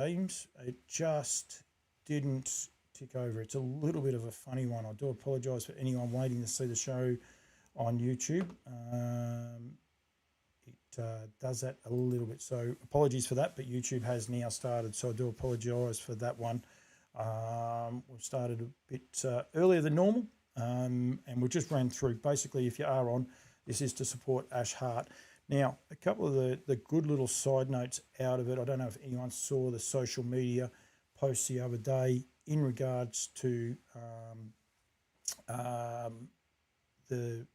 James. It just didn't tick over. It's a little bit of a funny one. I do apologise for anyone waiting to see the show on YouTube. It does that a little bit. So apologies for that, but YouTube has now started. So I do apologise for that one. We've started a bit earlier than normal, and we just ran through. Basically, if you are on, this is to support Ash Hart. Now, a couple of the good little side notes out of it. I don't know if anyone saw the social media posts the other day in regards to the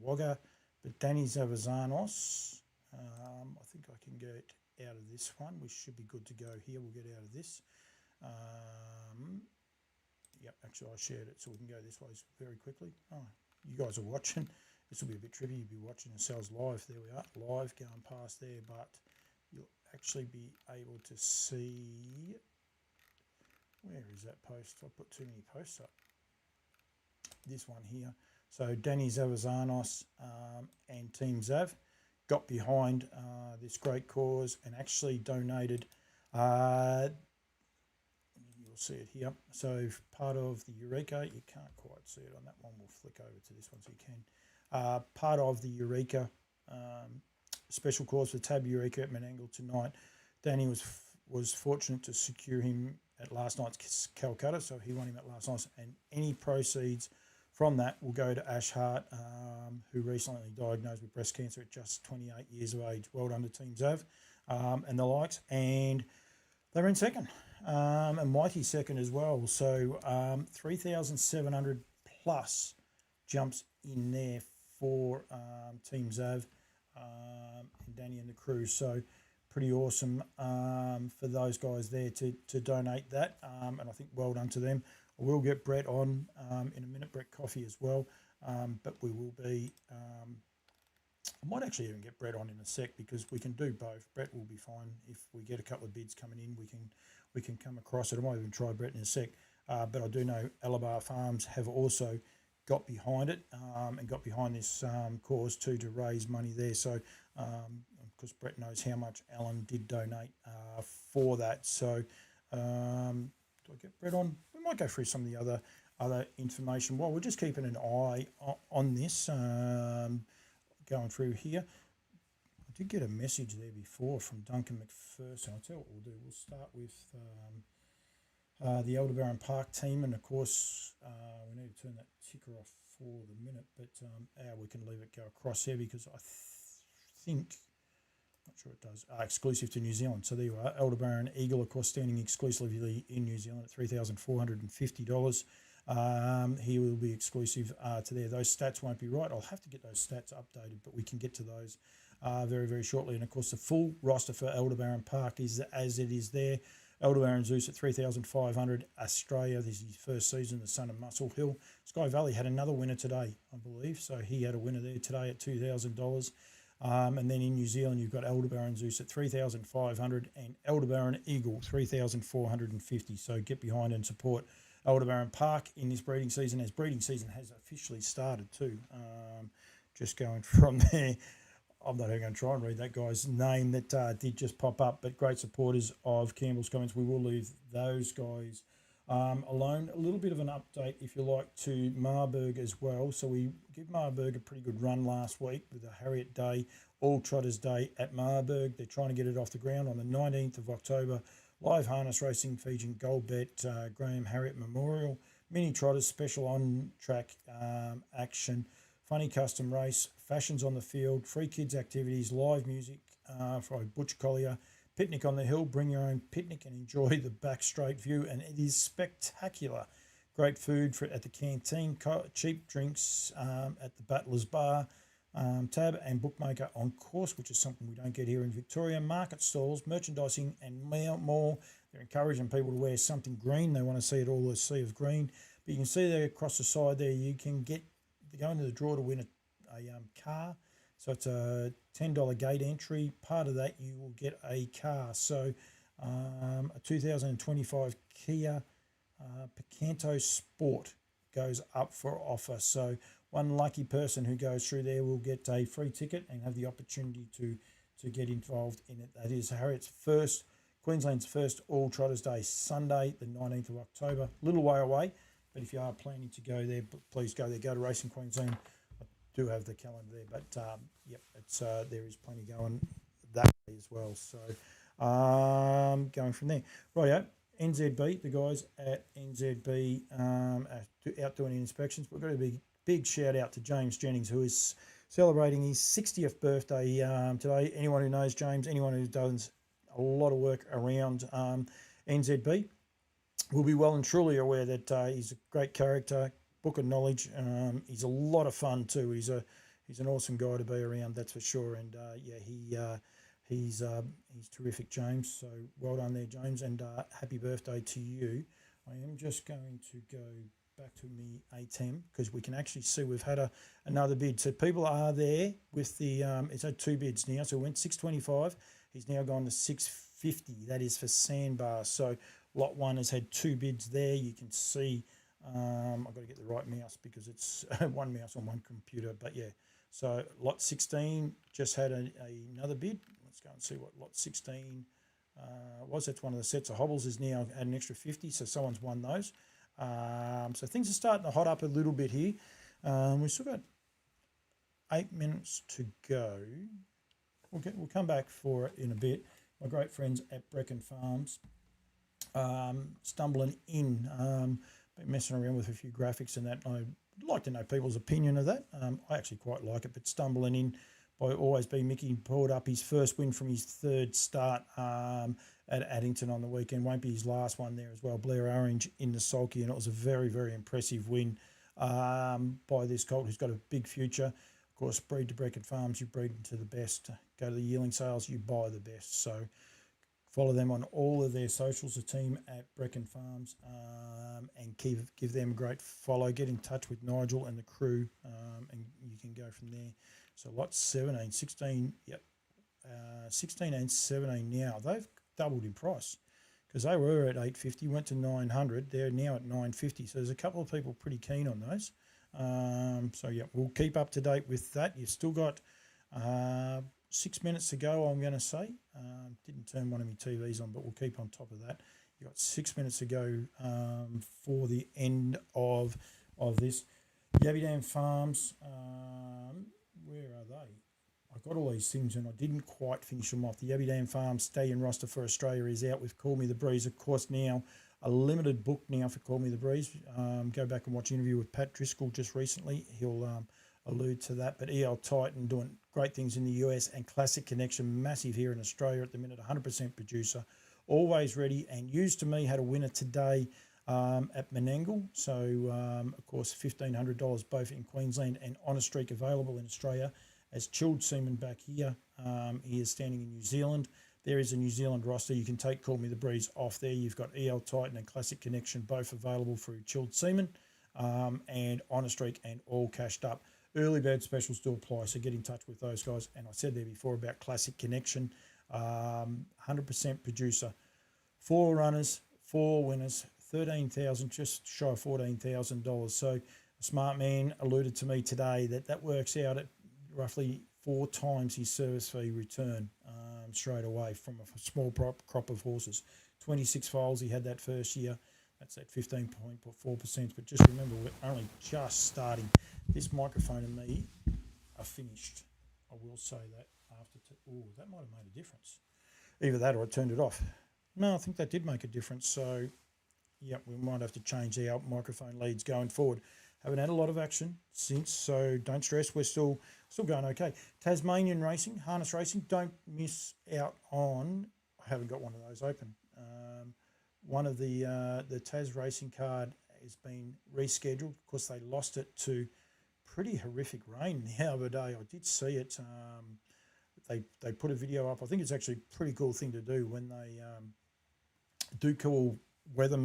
Wagga, but Danny Zavazanos. I think I can get out of this one. We should be good to go here. We'll get out of this. Yep, actually I shared it, so we can go this way very quickly. Oh, you guys are watching. This will be a bit tricky. You'll be watching yourselves live. There we are, live going past there, but you'll actually be able to see. Where is that post? I put too many posts up. This one here. So Danny Zavazanos and Team Zav got behind this great cause and actually donated. You'll see it here. So part of the Eureka, you can't quite see it on that one. We'll flick over to this one so you can. Part of the Eureka special cause for Tab Eureka at Menangle tonight. Danny was fortunate to secure him at last night's Calcutta, so he won him at last night, and any proceeds from that will go to Ash Hart, who recently diagnosed with breast cancer at just 28 years of age. Well done to Team Zav and the likes. And they're in second, and Mighty second as well. So 3,700 plus jumps in there for Team Zav and Danny and the crew. So pretty awesome for those guys there to donate that, and I think well done to them. I will get Brett on in a minute, Brett Coffey as well, but we will be, I might actually even get Brett on in a sec because we can do both. Brett will be fine. If we get a couple of bids coming in, we can come across it. I might even try Brett in a sec, but I do know Alabar Farms have also got behind it and got behind this cause too, to raise money there. So because Brett knows how much Alan did donate for that. So do I get Brett on? We might go through some of the other information. Well, we're just keeping an eye on this, going through here. I did get a message there before from Duncan McPherson. I'll tell you what we'll do. We'll start with the Aldebaran Park team, and of course we need to turn that ticker off for the minute, but we can leave it go across here because I think, not sure it does, exclusive to New Zealand. So there you are, Aldebaran Eagle, of course, standing exclusively in New Zealand at $3,450. He will be exclusive to there. Those stats won't be right. I'll have to get those stats updated, but we can get to those very, very shortly. And of course, the full roster for Aldebaran Park is as it is there. Aldebaran Zeus at $3,500. Australia, this is his first season, the son of Muscle Hill. Sky Valley had another winner today, I believe. So he had a winner there today at $2,000. And then in New Zealand, you've got Aldebaran Zeus at $3,500 and Aldebaran Eagle $3,450. So get behind and support Aldebaran Park in this breeding season, as breeding season has officially started too. Just going from there, I'm not even going to try and read that guy's name that did just pop up, but great supporters of Campbell's Comments. We will leave those guys alone. A little bit of an update, if you like, to Marburg as well. So we give Marburg a pretty good run last week with the Harriet Day, All Trotters Day at Marburg. They're trying to get it off the ground on the 19th of October. Live harness racing featuring Goldbet, Graham Harriet Memorial, mini trotters, special on-track action, funny custom race, fashions on the field, free kids activities, live music for Butch Collier, picnic on the hill, bring your own picnic and enjoy the back straight view, and it is spectacular. Great food at the canteen, cheap drinks at the Battler's Bar, tab and bookmaker on course, which is something we don't get here in Victoria. Market stalls, merchandising and more. They're encouraging people to wear something green. They want to see it all, a sea of green. But you can see there across the side there, you can go into the draw to win a car. So it's a $10 gate entry. Part of that you will get a car. So a 2025 Kia Picanto Sport goes up for offer. So one lucky person who goes through there will get a free ticket and have the opportunity to get involved in it. That is Harriet's first Queensland's first All Trotters Day, Sunday, the 19th of October. Little way away, but if you are planning to go there, please go there. Go to Racing Queensland. I do have the calendar there, but yep, it's there is plenty going that way as well. So going from there. Rightio, NZB, the guys at NZB out doing inspections. We've got a big shout out to James Jennings, who is celebrating his 60th birthday today. Anyone who knows James, anyone who does a lot of work around NZB will be well and truly aware that he's a great character, book of knowledge. He's a lot of fun too. He's an awesome guy to be around, that's for sure. And he's terrific, James. So well done there, James, and happy birthday to you. I am just going to go back to me ATEM because we can actually see we've had another bid. So people are there with the it's had 2 bids now. So it went 625. He's now gone to 650. That is for sandbars. So lot 1 has had 2 bids there. You can see I've got to get the right mouse because it's one mouse on one computer. But yeah, so lot 16 just had another bid. Let's go and see what lot 16 was. That's one of the sets of hobbles is now had an extra 50. So someone's won those. So things are starting to hot up a little bit here. We've still got 8 minutes to go. We'll come back for it in a bit. My great friends at Brecon Farms stumbling in, been messing around with a few graphics and that. I'd like to know people's opinion of that. I actually quite like it, but stumbling in by Always Be Mickey pulled up his first win from his 3rd start at Addington on the weekend. Won't be his last one there as well. Blair Orange in the sulky, and it was a very, very impressive win by this colt who's got a big future. Of course, breed to Brecon Farms, you breed into the best. Go to the yearling sales, you buy the best. So follow them on all of their socials, the team at Brecon Farms, and give them a great follow. Get in touch with Nigel and the crew, and you can go from there. So lot 17, 16, yep, 16 and 17 now. They've doubled in price because they were at 850, went to 900. They're now at 950. So there's a couple of people pretty keen on those. So yeah, we'll keep up to date with that. You've still got 6 minutes to go, I'm going to say. Didn't turn one of my TVs on, but we'll keep on top of that. You've got 6 minutes to go for the end of this. Yabbydam Farms, where are they? I got all these things and I didn't quite finish them off. The Yabbydam Farms Stallion roster for Australia is out with Call Me The Breeze. Of course, now a limited book now for Call Me The Breeze. Go back and watch an interview with Pat Driscoll just recently. He'll allude to that. But EL Titan doing great things in the US, and Classic Connection, massive here in Australia at the minute, 100% producer, always ready, and Used to Me had a winner today at Menangle. So, of course, $1,500 both in Queensland and On a Streak available in Australia. As Chilled Seaman back here, he is standing in New Zealand. There is a New Zealand roster. You can take Call Me The Breeze off there. You've got EL Titan and Classic Connection both available through Chilled Seaman and On a Streak, and all cashed up. Early bird specials do apply, so get in touch with those guys. And I said there before about Classic Connection, 100% producer. 4 runners, 4 winners, 13,000, just shy of $14,000. So a smart man alluded to me today that works out at roughly 4 times his service fee return straight away from a small crop of horses. 26 foals he had that first year. That's at 15.4%. But just remember, we're only just starting. This microphone and me are finished. I will say that after. That might have made a difference. Either that or I turned it off. No, I think that did make a difference. So, yeah, we might have to change our microphone leads going forward. Haven't had a lot of action since, so don't stress. We're still going okay. Tasmanian Racing, Harness Racing, don't miss out on. I haven't got one of those open. One of the Tas Racing card has been rescheduled. Of course, they lost it to pretty horrific rain the other day. I did see it. They put a video up. I think it's actually a pretty cool thing to do when they do cool weather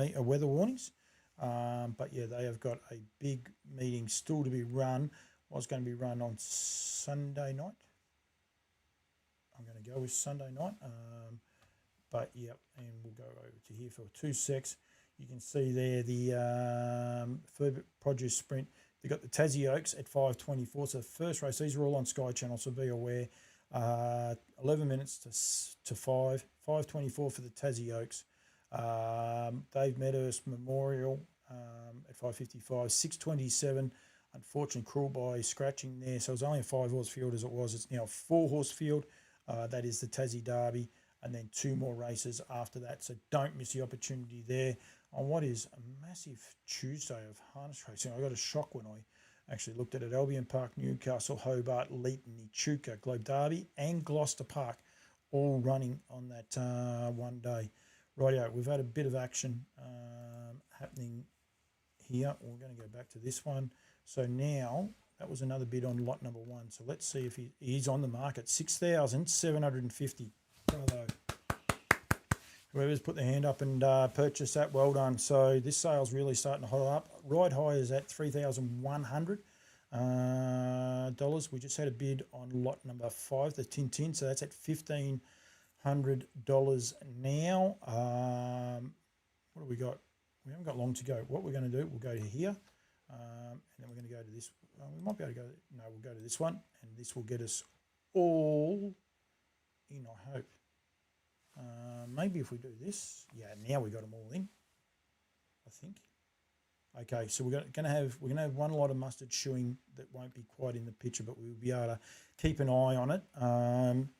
warnings. But yeah, they have got a big meeting still to be run. Was going to be run on Sunday night. I'm going to go with Sunday night. But yeah, and we'll go over to here for 2 secs. You can see there the Fur Produce Sprint. They've got the Tassie Oaks at 5:24. So the first race, these are all on Sky Channel, so be aware. 11 minutes to 5, 5:24 for the Tassie Oaks. Dave Meadows Memorial at 5:55, 6:27. Unfortunately, cruel by scratching there. So it was only a 5-horse field as it was. It's now a 4-horse field. That is the Tassie Derby, and then 2 more races after that. So don't miss the opportunity there on what is a massive Tuesday of harness racing. I got a shock when I actually looked at it. Albion Park, Newcastle, Hobart, Leeton, Echuca, Globe Derby, and Gloucester Park all running on that one day. Rightio, we've had a bit of action happening here. We're going to go back to this one. So now, that was another bid on lot number 1. So let's see if he's on the market. 6,750. Bravo. Whoever's put their hand up and purchased that, well done. So this sale's really starting to hot up. Ride high is at $3,100. We just had a bid on lot number 5, the Tintin. So that's at $1,500 now. What do we got? We haven't got long to go. What we're going to do, we'll go to here. And then we're going to go to this. We might be able to go. No, we'll go to this one. And this will get us all in, I hope. Maybe if we do this, yeah. Now we got them all in, I think. Okay, so we're gonna have one lot of mustard shoeing that won't be quite in the picture, but we'll be able to keep an eye on it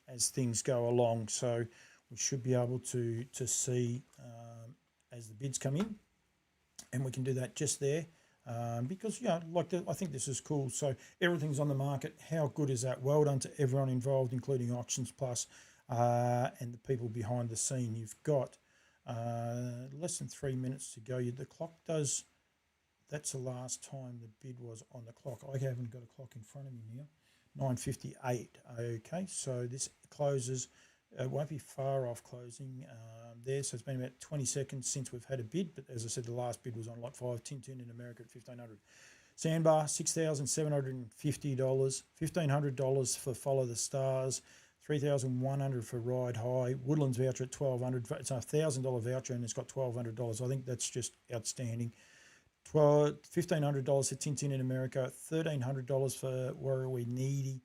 as things go along. So we should be able to see as the bids come in, and we can do that just there because I think this is cool. So everything's on the market. How good is that? Well done to everyone involved, including Auctions Plus. And the people behind the scene. You've got less than 3 minutes to go. The clock does, that's the last time the bid was on the clock. I haven't got a clock in front of me now. 9:58. Okay, so this closes, it won't be far off closing there. So it's been about 20 seconds since we've had a bid, but as I said, the last bid was on lot 5, Tintin in America at $1,500. Sandbar, $6,750. $1,500 for Follow the Stars. $3,100 for Ride High. Woodlands voucher at $1,200. It's a $1,000 voucher and it's got $1,200. I think that's just outstanding. $1,500 for Tintin in America. $1,300 for Warrawee Needy.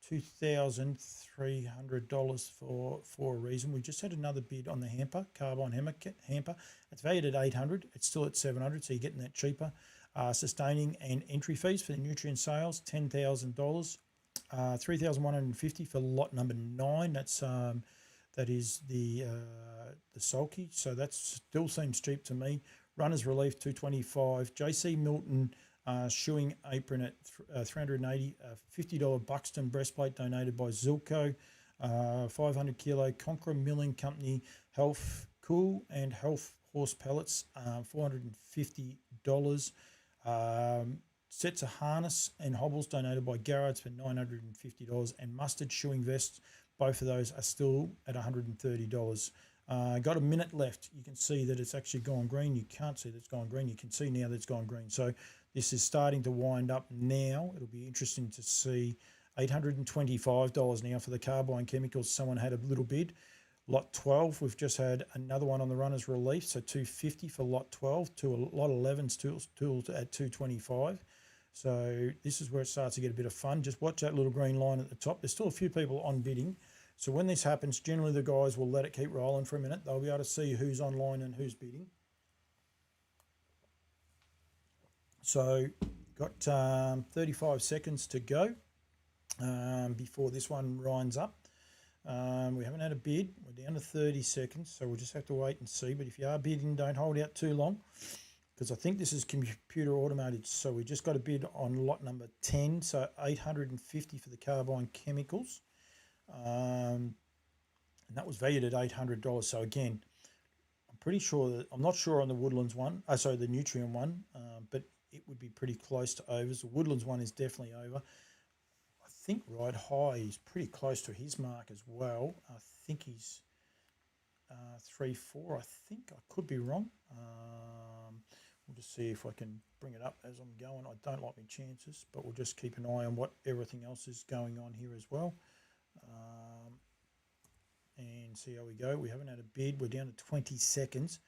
$2,300 for a reason. We just had another bid on the hamper, carbon hamper. It's valued at $800. It's still at $700, so you're getting that cheaper. Sustaining and entry fees for the nutrient sales, $10,000. $3,150 for lot number 9. That is the sulky. So that still seems cheap to me. Runners Relief $225. JC Milton shoeing apron at $380. $50 Buxton breastplate donated by Zilco. 500 kilo Conqueror Milling Company Health Cool and Health Horse Pellets $450. Sets of harness and hobbles donated by Garrard's for $950, and mustard shoeing vests, both of those are still at $130. Got a minute left. You can see that it's actually gone green. You can't see that it's gone green. You can see now that it's gone green. So this is starting to wind up now. It'll be interesting to see. $825 now for the carbine chemicals. Someone had a little bid. Lot 12, we've just had another one on the Runners Relief, so $250 for lot 12. Lot 11's tools at $225. So this is where it starts to get a bit of fun. Just watch that little green line at the top. There's still a few people on bidding. So when this happens, generally the guys will let it keep rolling for a minute. They'll be able to see who's online and who's bidding. So got 35 seconds to go before this one winds up. We haven't had a bid. We're down to 30 seconds, so we'll just have to wait and see. But if you are bidding, don't hold out too long, because I think this is computer automated. So we just got a bid on lot number 10, so $850 for the carbine chemicals. And that was valued at $800. So again, I'm pretty sure that, I'm not sure on the Woodlands one, sorry, the Nutrient one, but it would be pretty close to overs. The Woodlands one is definitely over. I think Ride High is pretty close to his mark as well. I think he's 3-4. I think I could be wrong. We'll just see if I can bring it up as I'm going. I don't like my chances, but we'll just keep an eye on what everything else is going on here as well. And see how we go. We haven't had a bid. We're down to 20 seconds.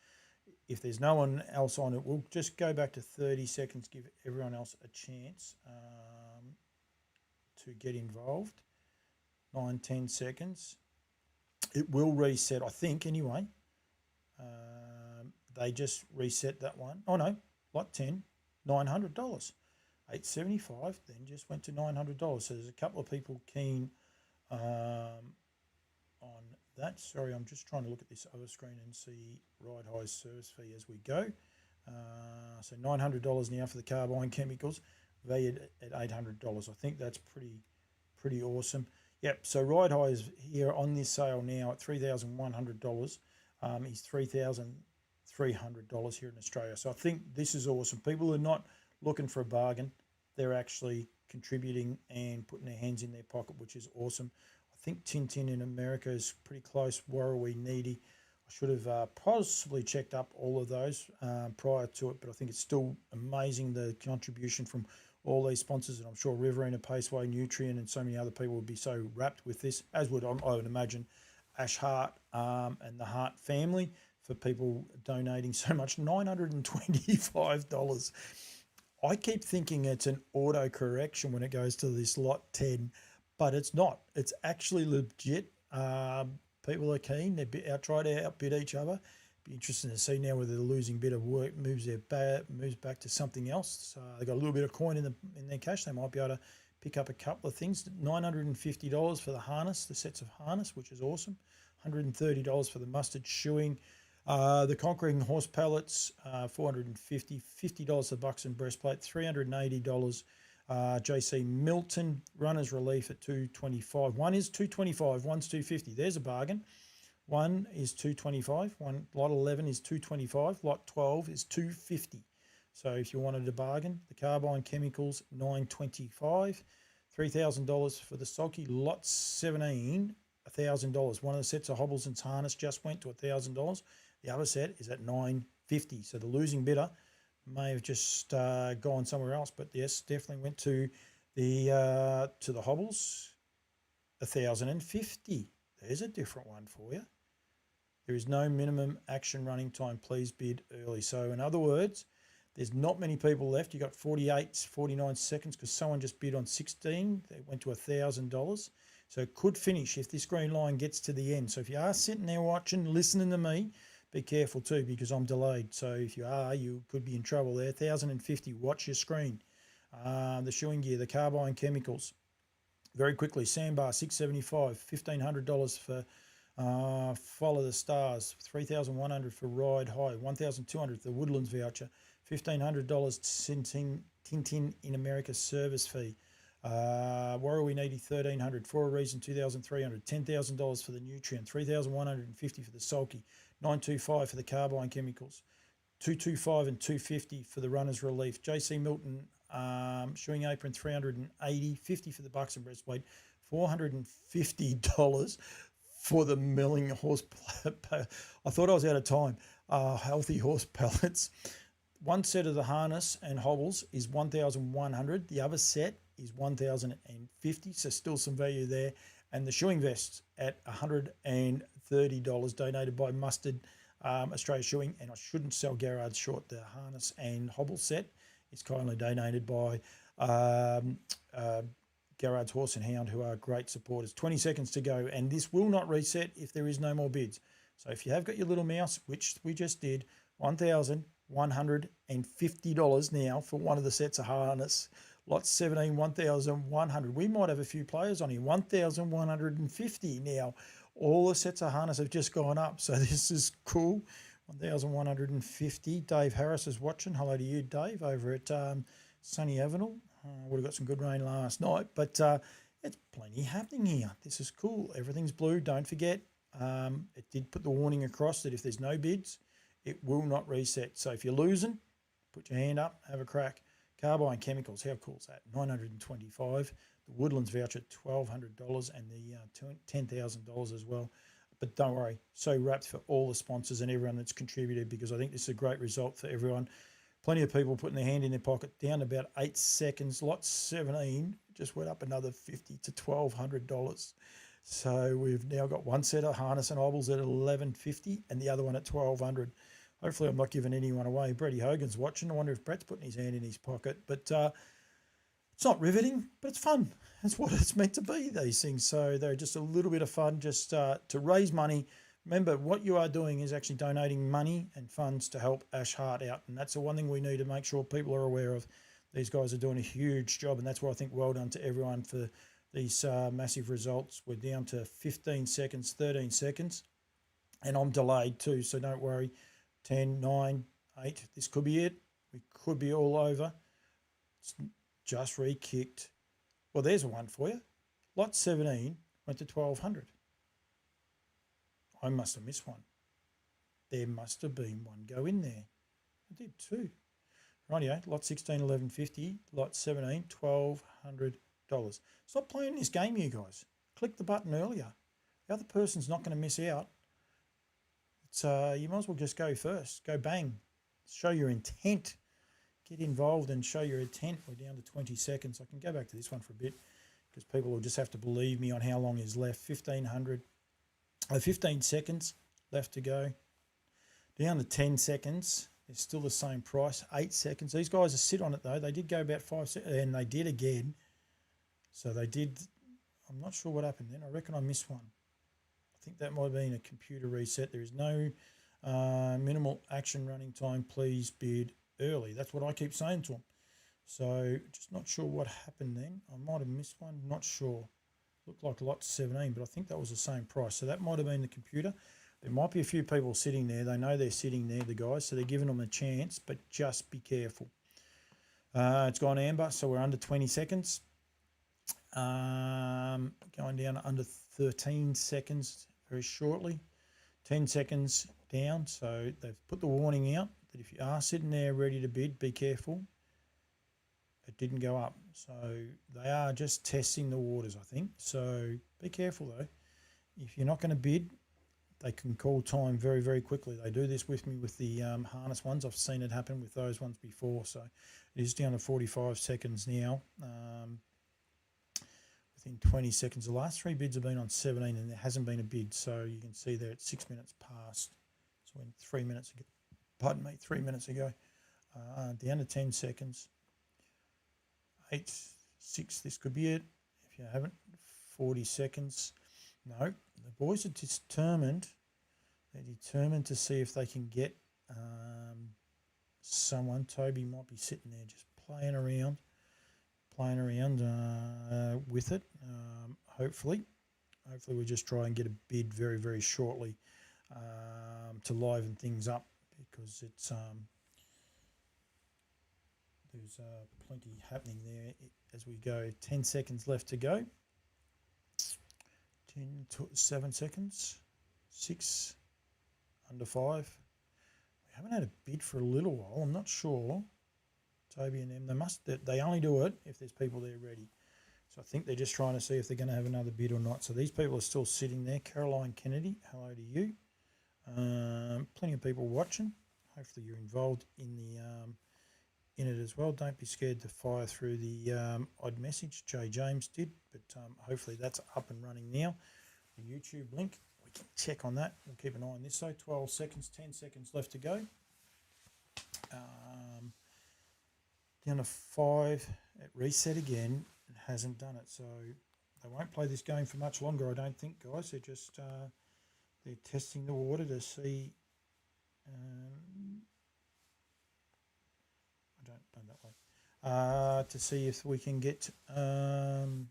If there's no one else on it, we'll just go back to 30 seconds, give everyone else a chance to get involved. 9, 10 seconds. It will reset, I think, anyway. They just reset that one. Oh, no, lot 10, $900. 875 then just went to $900. So there's a couple of people keen on that. Sorry, I'm just trying to look at this other screen and see Ride High's service fee as we go. So $900 now for the carbine chemicals, valued at $800. I think that's pretty awesome. Yep, so Ride High is here on this sale now at $3,100. He's $3,300 here in Australia. So I think this is awesome. People are not looking for a bargain. They're actually contributing and putting their hands in their pocket, which is awesome. I think Tintin in America is pretty close. Warrawee Needy. I should have possibly checked up all of those prior to it, but I think it's still amazing the contribution from all these sponsors, and I'm sure Riverina, Paceway, Nutrien, and so many other people would be so wrapped with this, as would I would imagine Ash Hart and the Hart family for people donating so much. $925. I keep thinking it's an auto correction when it goes to this lot 10, but it's not. It's actually legit. People are keen. They're trying to outbid each other. Be interesting to see now whether the losing bit of work moves back to something else. They've got a little bit of coin in their cash. They might be able to pick up a couple of things. $950 for the harness, the sets of harness, which is awesome. $130 for the mustard shoeing. The conquering horse pellets, $450. $50 the buxton breastplate. $380. JC Milton runners relief at $225. One is $225. One's $250. There's a bargain. One is $225. Lot 11 is $225. Lot 12 is $250. So if you wanted a bargain, the carbine chemicals $925. $3,000 for the sulky. Lot 17, $1,000. One of the sets of hobbles and harness just went to $1,000. The other set is at $950. So the losing bidder may have just gone somewhere else, but yes, definitely went to the hobbles. $1,050. There's a different one for you. There is no minimum action running time. Please bid early. So in other words, there's not many people left. You got 49 seconds because someone just bid on 16. They went to $1,000. So it could finish if this green line gets to the end. So if you are sitting there watching, listening to me, be careful too because I'm delayed. So if you are, you could be in trouble there. $1,050. Watch your screen. The shoeing gear, the carbine chemicals. Very quickly, Sandbar $675. $1,500 for Follow the Stars. $3,100 for Ride High. $1,200 for the Woodlands voucher. $1,500 Tintin in America service fee. Warrawee Needy $1,300. For a Reason $2,300. $10,000 for the Nutrien. $3,150 for the sulky. $925 for the carbine chemicals. $225 and $250 for the runners relief. JC Milton shoeing apron $380. $50 for the buxton breastplate. $450 for the milling horse. I thought I was out of time. Healthy horse pellets. One set of the harness and hobbles is $1,100. The other set is $1,050. So still some value there. And the shoeing vests at $130 donated by Mustard Australia Shoeing. And I shouldn't sell Garrard short. The harness and hobble set is kindly donated by Garrard's Horse and Hound, who are great supporters. 20 seconds to go. And this will not reset if there is no more bids. So if you have got your little mouse, which we just did, $1,150 now for one of the sets of harness. Lot 17, $1,100. We might have a few players on here. $1,150 now. All the sets of harness have just gone up, so this is cool. $1,150. Dave Harris is watching. Hello to you, Dave, over at sunny Avenel. Would have got some good rain last night, but it's plenty happening here. This is cool. Everything's blue. Don't forget, it did put the warning across that if there's no bids, it will not reset. So if you're losing, put your hand up, have a crack. Carbine chemicals, how cool is that? $925. The Woodlands voucher, $1,200, and the $10,000 as well. But don't worry, so wrapped for all the sponsors and everyone that's contributed, because I think this is a great result for everyone. Plenty of people putting their hand in their pocket. Down about 8 seconds. Lot 17 just went up another $50 to $1,200. So we've now got one set of harness and hobbles at $1,150 and the other one at $1,200. Hopefully I'm not giving anyone away. Brady Hogan's watching. I wonder if Brett's putting his hand in his pocket. But It's not riveting, but it's fun. That's what it's meant to be, these things. So they're just a little bit of fun, just to raise money. Remember, what you are doing is actually donating money and funds to help Ash Hart out. And that's the one thing we need to make sure people are aware of. These guys are doing a huge job. And that's why I think well done to everyone for these massive results. We're down to 15 seconds, 13 seconds. And I'm delayed too, so don't worry. 10, 9, 8. This could be it. We could be all over. It's just re-kicked. Well, there's one for you. Lot 17 went to 1200. I must have missed one. There must have been one go in there. I did too. Rightio, lot 16, 1150. Lot 17, $1,200. Stop playing this game, you guys. Click the button earlier. The other person's not going to miss out. It's you might as well just go first. Go bang. Show your intent. Get involved and show your intent. We're down to 20 seconds. I can go back to this one for a bit because people will just have to believe me on how long is left. 15 seconds left to go. Down to 10 seconds. It's still the same price. 8 seconds. These guys are sit on it though. They did go about 5 seconds and they did again. So they did. I'm not sure what happened then. I reckon I missed one. I think that might have been a computer reset. There is no minimal action running time. Please bid early. That's what I keep saying to them. So just not sure what happened then. I might have missed one. Not sure. Looked like lot 17, but I think that was the same price. So that might have been the computer. There might be a few people sitting there. They know they're sitting there, the guys, so they're giving them a chance, but just be careful. It's gone amber, so we're under 20 seconds. Going down to under 13 seconds very shortly. 10 seconds down, so they've put the warning out that if you are sitting there ready to bid, be careful. It didn't go up, so they are just testing the waters, I think. So be careful though. If you're not going to bid, they can call time very, very quickly. They do this with me with the harness ones. I've seen it happen with those ones before. So it is down to 45 seconds now. Within 20 seconds, the last 3 bids have been on 17 and there hasn't been a bid. So you can see there it's 6 minutes past. So when 3 minutes ago, pardon me, 3 minutes ago. Down to 10 seconds. 8, 6, this could be it. If you haven't, 40 seconds. No, the boys are determined. They're determined to see if they can get someone. Toby might be sitting there just playing around with it. Hopefully we'll just try and get a bid very, very shortly to liven things up because it's there's plenty happening there as we go. 10 seconds left to go. 10 to 7 seconds. 6 under 5. We haven't had a bid for a little while. I'm not sure. Toby and them, they only do it if there's people there ready. So I think they're just trying to see if they're going to have another bid or not. So these people are still sitting there. Caroline Kennedy, hello to you. Plenty of people watching. Hopefully you're involved in the in it as well. Don't be scared to fire through the odd message. Jay James did, but hopefully that's up and running now. The YouTube link, we can check on that. We'll keep an eye on this. So 12 seconds, 10 seconds left to go. Down to 5 at reset again. It hasn't done it, so they won't play this game for much longer, I don't think, guys. They're just they're testing the water to see. I don't know that way. To see if we can get some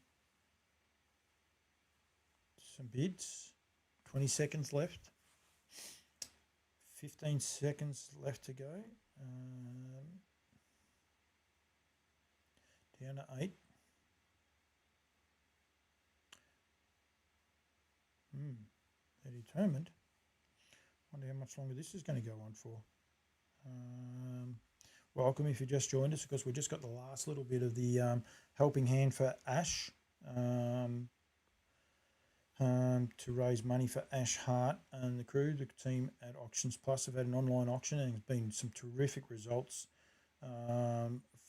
bids. 20 seconds left. 15 seconds left to go. Down to 8. They're determined. Wonder how much longer this is going to go on for. Welcome if you just joined us, because we just got the last little bit of the helping hand for Ash to raise money for Ash Hart and the crew. The team at Auctions Plus have had an online auction and there's been some terrific results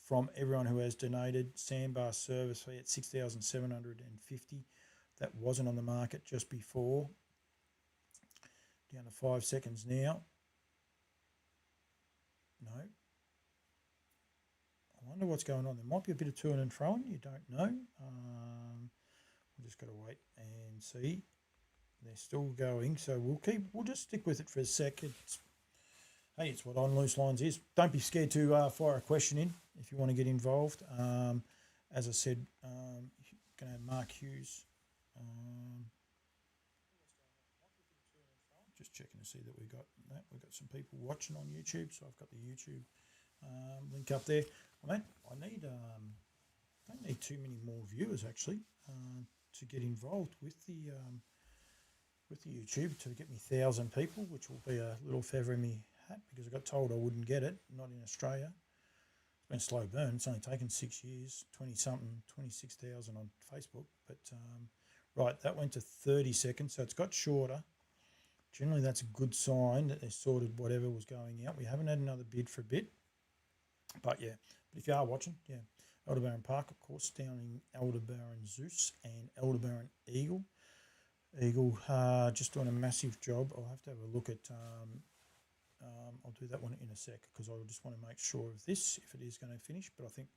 from everyone who has donated. Sandbar service fee at $6,750. That wasn't on the market just before. Down to 5 seconds now. No. I wonder what's going on. There might be a bit of to and fro, you don't know. We've just got to wait and see. They're still going, so we'll just stick with it for a sec. Hey, it's what On Loose Lines is. Don't be scared to fire a question in if you want to get involved. As I said, going to have Mark Hughes. Just checking to see that we've got some people watching on YouTube, so I've got the YouTube link up there. I don't need too many more viewers actually to get involved with the YouTube to get me 1,000 people, which will be a little feather in me hat because I got told I wouldn't get it, not in Australia. It's been slow burn. It's only taken 6 years, 26,000 on Facebook. But right, that went to 30 seconds, so it's got shorter. Generally, that's a good sign that they sorted whatever was going out. We haven't had another bid for a bit, but yeah. But if you are watching, yeah, Aldebaran Park, of course, down in Aldebaran Zeus and Aldebaran Eagle. Eagle just doing a massive job. I'll have to have a look at. I'll do that one in a sec because I just want to make sure of this if it is going to finish. But I think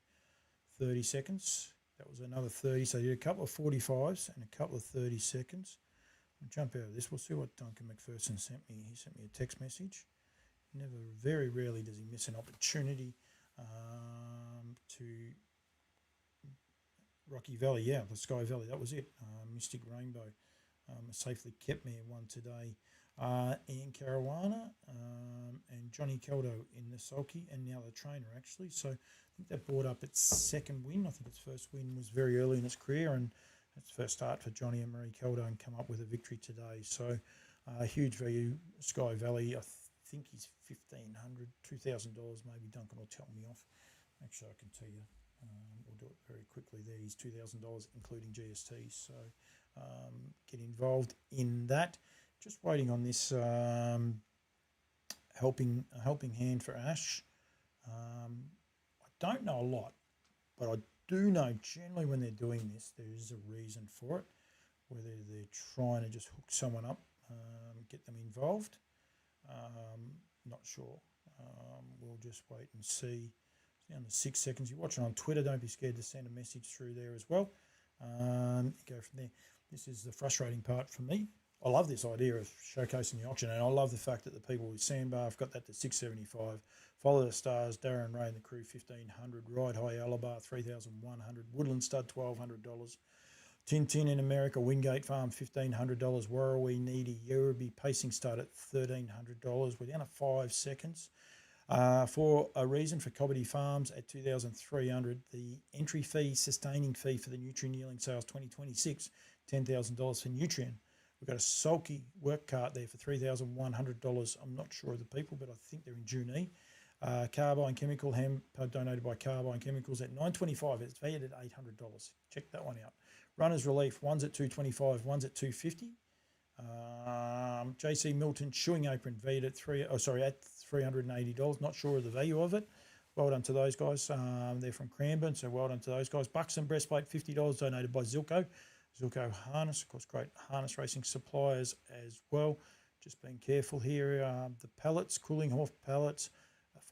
30 seconds. That was another 30. So you did a couple of 45s and a couple of 30 seconds. I'll jump out of this. We'll see what Duncan McPherson sent me. He sent me a text message. Very rarely does he miss an opportunity to Rocky Valley. Yeah, the Sky Valley. That was it. Mystic Rainbow. Safely kept me one today. Ian Caruana and Johnny Keldo in the sulky and now the trainer actually. So I think that brought up its second win. I think its first win was very early in its career and its first start for Johnny and Marie Keldo and come up with a victory today. So huge value, Sky Valley. I think he's $1,500, $2,000 maybe. Duncan will tell me off. Actually, I can tell you. We'll do it very quickly there. He's $2,000 including GST. So get involved in that. Just waiting on this helping hand for Ash. I don't know a lot, but I do know generally when they're doing this, there is a reason for it. Whether they're trying to just hook someone up, get them involved, not sure. We'll just wait and see. It's down to 6 seconds. You're watching on Twitter, don't be scared to send a message through there as well. Go from there. This is the frustrating part for me. I love this idea of showcasing the auction, and I love the fact that the people with Sandbar have got that to 675. Follow the Stars, Darren Ray and the crew 1,500. Ride High Alabar 3,100. Woodlands Stud $1,200. Tintin in America, Wingate Farm $1,500. Warrawee Needy Yerubee Pacing Stud at $1,300. We're down to 5 seconds. For a reason for Cobbity Farms at 2,300. The entry fee, sustaining fee for the Nutrien Yearling Sales 2026, $10,000 for Nutrien. We've got a sulky work cart there for $3,100. I'm not sure of the people, but I think they're in Junee. Carbine Chemical, hemp donated by Carbine Chemicals at $925. It's valued at $800. Check that one out. Runners Relief, one's at $225, one's at $250. JC Milton Shoeing Apron, valued at $380. Not sure of the value of it. Well done to those guys. They're from Cranbourne, so well done to those guys. Buxton Breastplate, $50, donated by Zilko. Zilko Harness, of course, great harness racing suppliers as well. Just being careful here. The pallets, Coolinghoff pallets,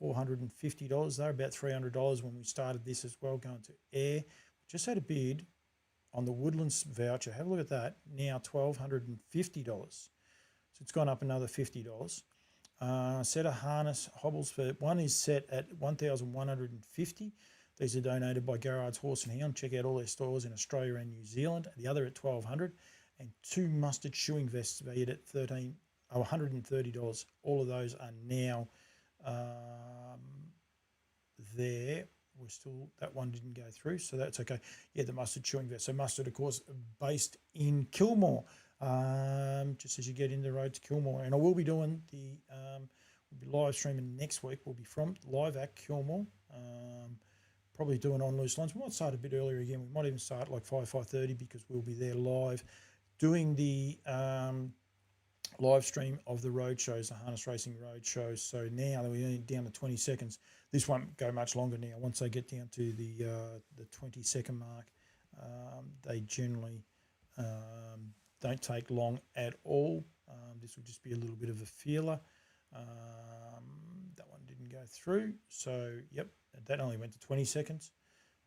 $450. They're about $300 when we started this as well, going to air. Just had a bid on the Woodlands voucher. Have a look at that. Now $1,250. So it's gone up another $50. Set of harness hobbles for one is set at $1,150. These are donated by Garrard's Horse and Hound. Check out all their stores in Australia and New Zealand. The other at $1,200, and 2 mustard shoeing vests valued at $130. All of those are now there. We're still, that one didn't go through, so that's okay. Yeah, the mustard chewing vest. So mustard, of course, based in Kilmore, just as you get in the road to Kilmore. And I will be doing the, we'll be live streaming next week. We'll be from live at Kilmore, probably doing On Loose Lines. We might start a bit earlier again. We might even start like 5:30 because we'll be there live doing the live stream of the road shows, the harness racing road shows. So now that we're only down to 20 seconds, this won't go much longer now. Once they get down to the 20-second mark, they generally don't take long at all. This will just be a little bit of a feeler. That one didn't go through. So, yep, that only went to 20 seconds.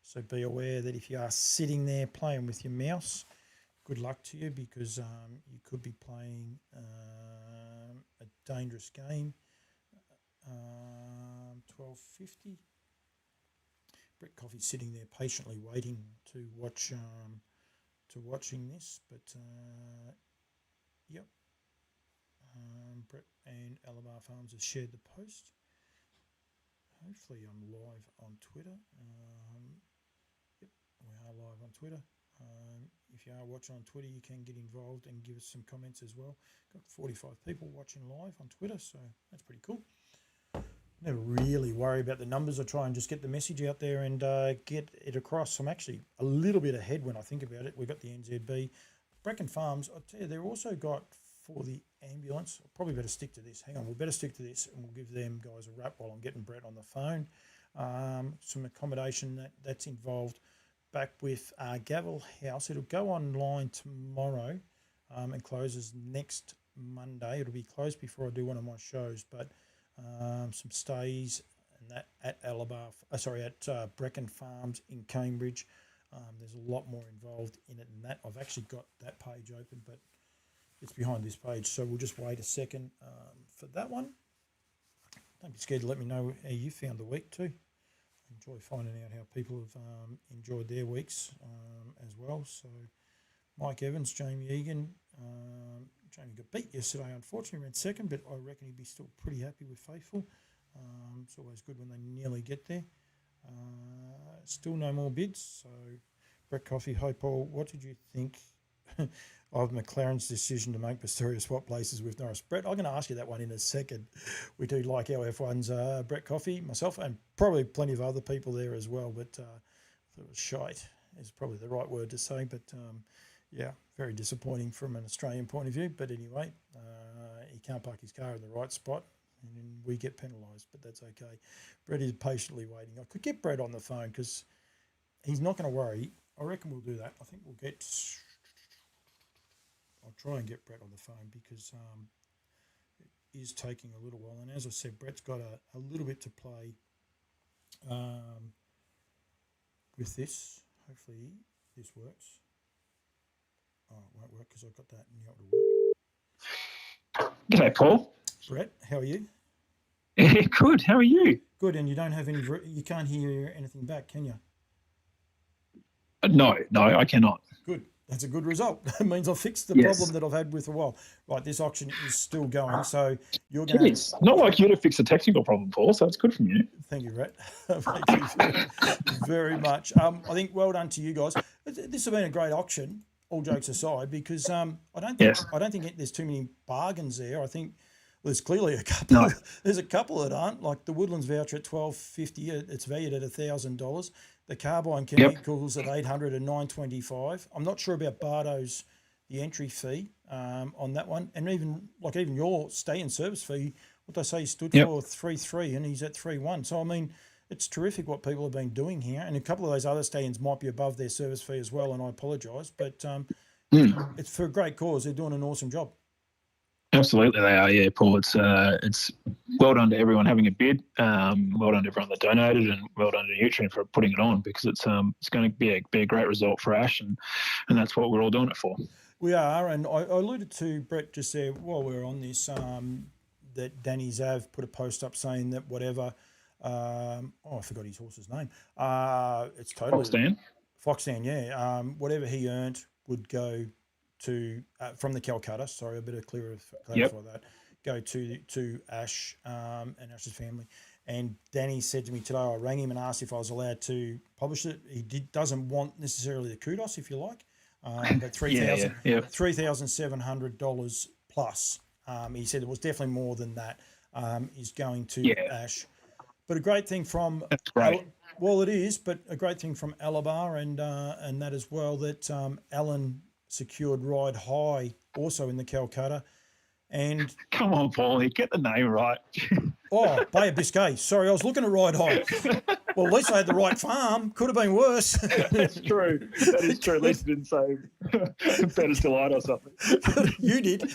So be aware that if you are sitting there playing with your mouse, good luck to you, because you could be playing a dangerous game. 12:50. Brett Coffey's sitting there patiently waiting to watching this, but yep. Brett and Alabar Farms have shared the post. Hopefully I'm live on Twitter. Yep, we are live on Twitter. If you are watching on Twitter, you can get involved and give us some comments as well. Got 45 people watching live on Twitter, so that's pretty cool. Never really worry about the numbers. I try and just get the message out there and get it across. I'm actually a little bit ahead when I think about it. We've got the NZB. Bracken Farms, I'll tell you, they've also got for the ambulance. I'll probably better stick to this. Hang on, we'll better stick to this and we'll give them guys a wrap while I'm getting Brett on the phone. Some accommodation that's involved back with Gavel House. It'll go online tomorrow and closes next Monday. It'll be closed before I do one of my shows, but some stays and that at Alabar, at Bracken Farms in Cambridge. There's a lot more involved in it than that. I've actually got that page open, but it's behind this page, so we'll just wait a second for that one. Don't be scared to let me know how you found the week too. I enjoy finding out how people have enjoyed their weeks as well. So Mike Evans, Jamie Egan. Jamie got beat yesterday, unfortunately, ran second, but I reckon he'd be still pretty happy with Faithful. It's always good when they nearly get there. Still no more bids. So Brett Coffey, hi Paul, what did you think of McLaren's decision to make Pisteria swap places with Norris? Brett, I'm going to ask you that one in a second. We do like our F1s, Brett Coffey, myself, and probably plenty of other people there as well, but I thought it was shite is probably the right word to say, but yeah, very disappointing from an Australian point of view. But anyway, he can't park his car in the right spot and we get penalised, but that's okay. Brett is patiently waiting. I could get Brett on the phone because he's not going to worry. I reckon we'll do that. I think we'll get... I'll try and get Brett on the phone because it is taking a little while. And as I said, Brett's got a little bit to play with this. Hopefully this works. Oh, it won't work because I've got that now to work. G'day, Paul. Brett, how are you? Yeah, good. How are you? Good, and you don't have any. You can't hear anything back, can you? No, I cannot. Good. That's a good result. That means I've fixed the Yes. problem that I've had with a while. Right, this auction is still going, so you're going to... It's not like you to fix a technical problem, Paul, so it's good from you. Thank you, Brett. Thank you very much. I think well done to you guys. This has been a great auction, all jokes aside, because I don't think there's too many bargains there. I think there's clearly a couple. No. There's a couple that aren't, like the Woodlands voucher at $1,250. It's valued at $1,000. The carbine chemicals at $800 and $925. I'm not sure about Bardo's the entry fee on that one, and even your stay and service fee. What they say he stood for 3.3 and he's at 3.1. So I mean, it's terrific what people have been doing here, and a couple of those other stand-ins might be above their service fee as well. And I apologise, but it's for a great cause. They're doing an awesome job. Absolutely, they are. Yeah, Paul. It's well done to everyone having a bid. Well done to everyone that donated, and well done to Nutrient for putting it on, because it's going to be a great result for Ash, and that's what we're all doing it for. We are, and I alluded to Brett just there while we were on this that Danny Zav put a post up saying that whatever. I forgot his horse's name. It's totally Foxdan. Yeah. Whatever he earned would go to from the Calcutta. Sorry, I better clarify that. Go to Ash and Ash's family. And Danny said to me today, I rang him and asked if I was allowed to publish it. He doesn't want necessarily the kudos, if you like, but $3,700 plus. He said it was definitely more than that. Is going to Ash. But a great thing from it is, but a great thing from Alabar and that as well, that Alan secured Ride High also in the Calcutta. And come on, Paulie, get the name right. Bay of Biscay. Sorry, I was looking at Ride High. Well, at least I had the right farm. Could have been worse. That's true. That is true. At least you didn't say Better's Delight or something. You did.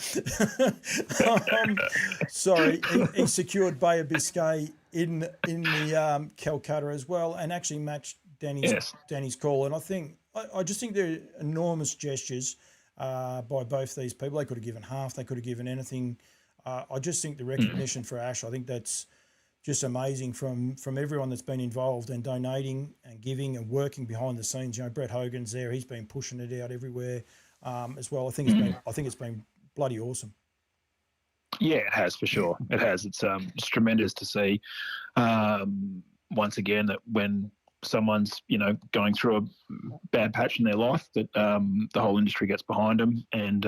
Sorry, he secured Bay of Biscay in the Calcutta as well, and actually matched Yes. Danny's call. And I just think they're enormous gestures by both these people. They could have given half. They could have given anything. I just think the recognition for Ash. I think that's just amazing from everyone that's been involved and donating and giving and working behind the scenes. You know, Brett Hogan's there; he's been pushing it out everywhere as well. I think it's been bloody awesome. Yeah, it has for sure. It has. It's tremendous to see. Once again, that when someone's going through a bad patch in their life, that the whole industry gets behind them, and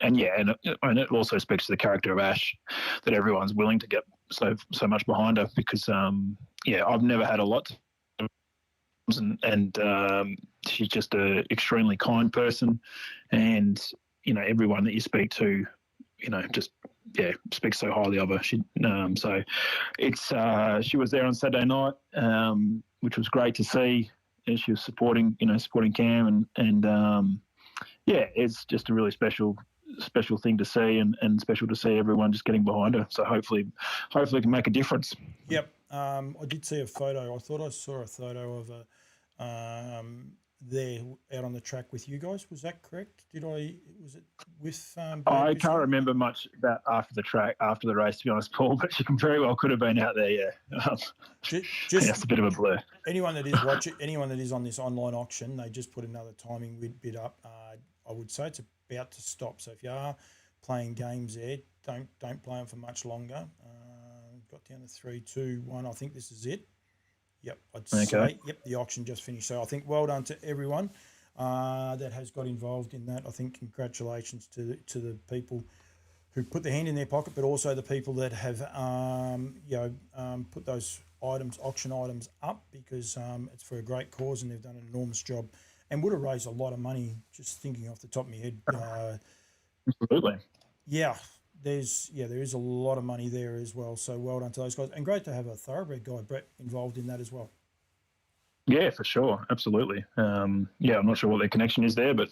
it also speaks to the character of Ash, that everyone's willing to get so much behind her, because I've never had a lot, and she's just a extremely kind person, and everyone that you speak to, just speaks so highly of her. So it's she was there on Saturday night, which was great to see. And she was supporting Cam, and it's just a really special thing to see, and special to see everyone just getting behind her. So hopefully it can make a difference. Yep. I did see a photo. I thought I saw a photo of a there out on the track with you guys. Was that correct? Was it with I can't remember much about after the race, to be honest, Paul, but she very well could have been out there, yeah. It's a bit of a blur. Anyone that is watching, anyone that is on this online auction, they just put another timing bit up. I would say it's about to stop. So if you are playing games there, don't play them for much longer. Got down to 3, 2, 1. I think this is it. Yep, I'd say. Yep, the auction just finished. So I think well done to everyone that has got involved in that. I think congratulations to the people who put their hand in their pocket, but also the people that have put those auction items up, because it's for a great cause and they've done an enormous job and would have raised a lot of money. Just thinking off the top of my head. Absolutely. Yeah. There is a lot of money there as well. So well done to those guys, and great to have a thoroughbred guy, Brett, involved in that as well. Yeah, for sure, absolutely. I'm not sure what their connection is there, but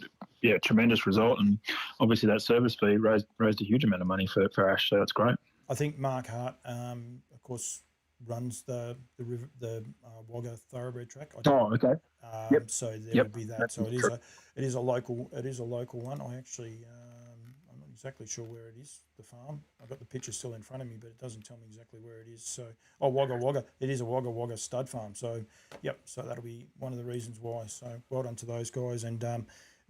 tremendous result, and obviously that service fee raised a huge amount of money for Ash, so that's great. I think Mark Hart, of course, runs the Wagga thoroughbred track. Okay. So there would be that. That's so it is a local one. I actually. I'm not exactly sure where it is, the farm. I've got the picture still in front of me, but it doesn't tell me exactly where it is. So, Wagga. It is a Wagga stud farm. So, so that'll be one of the reasons why. So, well done to those guys and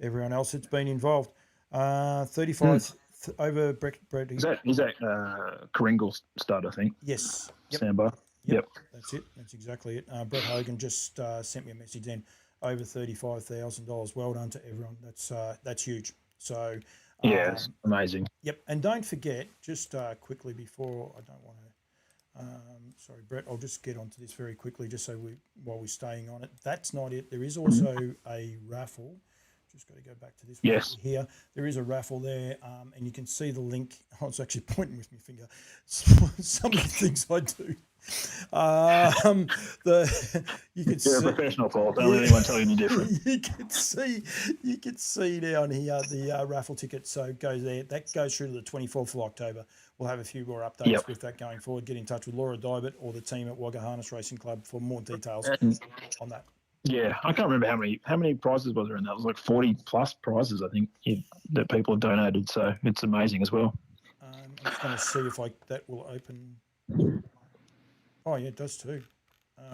everyone else that's been involved. 35 over Brett. Is that Kringle stud, I think? Yes. Sandbar. Yep. That's it. That's exactly it. Brett Hogan just sent me a message then. Over $35,000. Well done to everyone. That's huge. So. Yeah, it's amazing. Yep, and don't forget, just quickly before, I don't want to, sorry, Brett, I'll just get onto this very quickly, just so while we're staying on it. That's not it. There is also a raffle. Just got to go back to this one here. There is a raffle there, and you can see the link. I was actually pointing with my finger. Some of the things I do. You could see. You're a professional, Paul. Don't let anyone tell you any different. You could see down here the raffle ticket. So go there. That goes through to the 24th of October. We'll have a few more updates with that going forward. Get in touch with Laura Dybert or the team at Wagga Harness Racing Club for more details on that. Yeah, I can't remember how many prizes was there in that. It was like 40 plus prizes, I think, that people have donated. So it's amazing as well. I'm just going to see if that will open. Oh, yeah, it does too.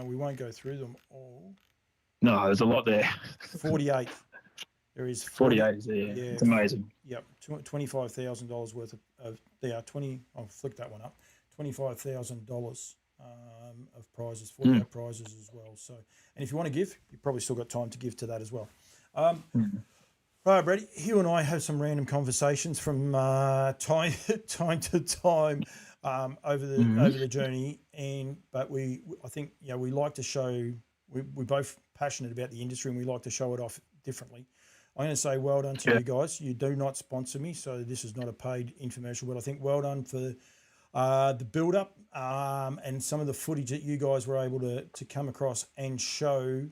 We won't go through them all. No, there's a lot there. 48. There is 48. Yeah, it's amazing. Yep, $25,000 worth of there are 20. I'll flick that one up. $25,000 of prizes, 48 prizes as well. So, and if you want to give, you've probably still got time to give to that as well. All right, Brady, Hugh and I have some random conversations from time to time over the journey, but I think we like to show we're both passionate about the industry and we like to show it off differently. I'm going to say well done to you guys. You do not sponsor me, so this is not a paid infomercial, but I think well done for the build up and some of the footage that you guys were able to come across and show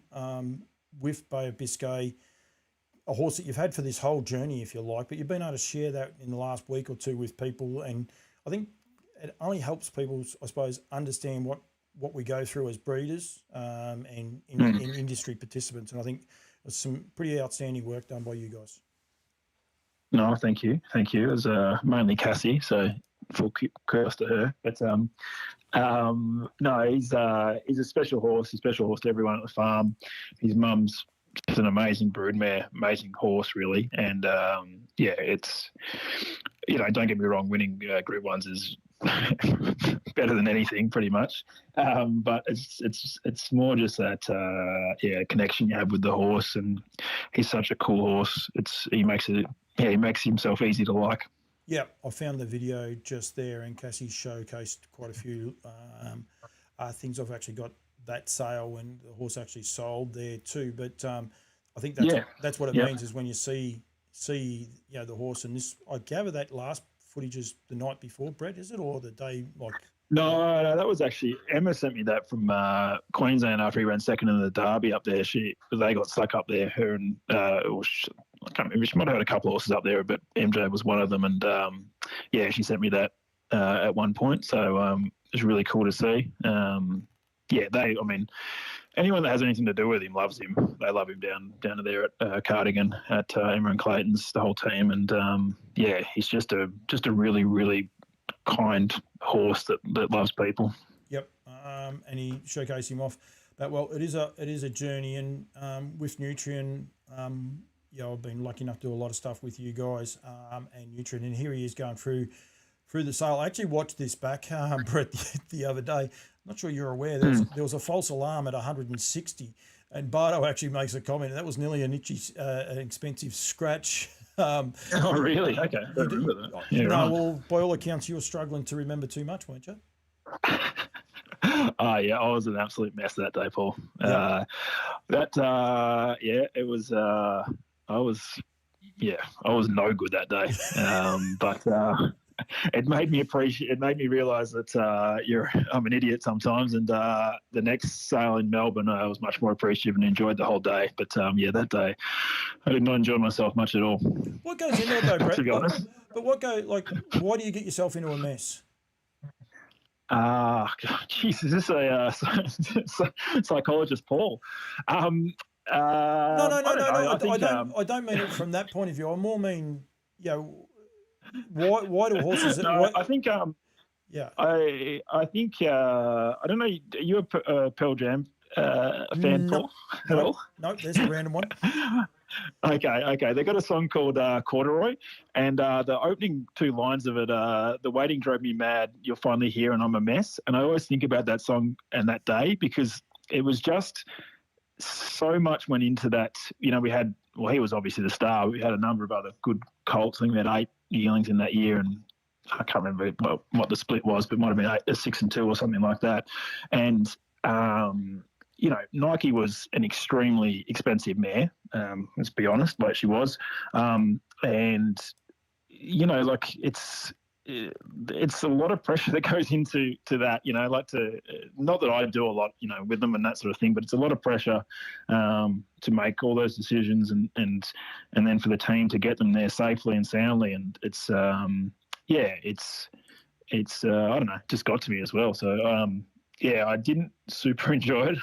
with Bay of Biscay, a horse that you've had for this whole journey, if you like, but you've been able to share that in the last week or two with people. And I think it only helps people, I suppose, understand what we go through as breeders and in industry participants. And I think there's some pretty outstanding work done by you guys. No, thank you. It was mainly Cassie, so full kudos to her. But no, he's a special horse. He's a special horse to everyone at the farm. His mum's just an amazing broodmare, amazing horse, really. And yeah, it's, don't get me wrong, winning Group 1s is better than anything, pretty much. But it's more just that connection you have with the horse, and he's such a cool horse. He makes himself easy to like. Yeah, I found the video just there, and Cassie showcased quite a few things. I've actually got that sale when the horse actually sold there too. But I think that's what it means, is when you see the horse. And this, I gather that last footage is the night before, Brett, is it, or the day like? No, that was actually Emma sent me that from Queensland after he ran second in the Derby up there. They got stuck up there. Her and I can't remember. She might have had a couple of horses up there, but MJ was one of them. And she sent me that at one point. So it was really cool to see. Anyone that has anything to do with him loves him. They love him down to there at Cardigan at Emma and Clayton's, the whole team. And he's just a really, really kind horse that loves people. Yep, and he showcased him off. But well, it is a journey, and with Nutrien, I've been lucky enough to do a lot of stuff with you guys and Nutrien, and here he is going through the sale. I actually watched this back, Brett, the other day. I'm not sure you're aware. There was a false alarm at 160, and Bardo actually makes a comment. That was nearly an expensive scratch. Oh, really? Okay. I don't remember that. Yeah, no, right. well, by all accounts, you were struggling to remember too much, weren't you? Yeah, I was an absolute mess that day, Paul. Yeah. It was. I was no good that day. But it made me appreciate. It made me realise that I'm an idiot sometimes. And the next sale in Melbourne, I was much more appreciative and enjoyed the whole day. But that day, I did not enjoy myself much at all. What goes into it though, Brett? To be honest. But why do you get yourself into a mess? Jesus, is this a psychologist, Paul? No. I don't mean it from that point of view. I more mean, why do horses? I think. I think. I don't know. Are you a Pearl Jam fan, Paul? At all? No, there's a random one. Okay. They got a song called Corduroy, and the opening two lines of it, the waiting drove me mad, you're finally here and I'm a mess. And I always think about that song and that day, because it was just so much went into that. He was obviously the star. We had a number of other good colts. I think we had 8 yearlings in that year, and I can't remember what the split was, but it might have been 6 and 2 or something like that. And Nike was an extremely expensive mare, let's be honest, like she was. It's a lot of pressure that goes into that, not that I do a lot, with them and that sort of thing, but it's a lot of pressure to make all those decisions and then for the team to get them there safely and soundly. And it's I don't know, just got to me as well. So, I didn't super enjoy it.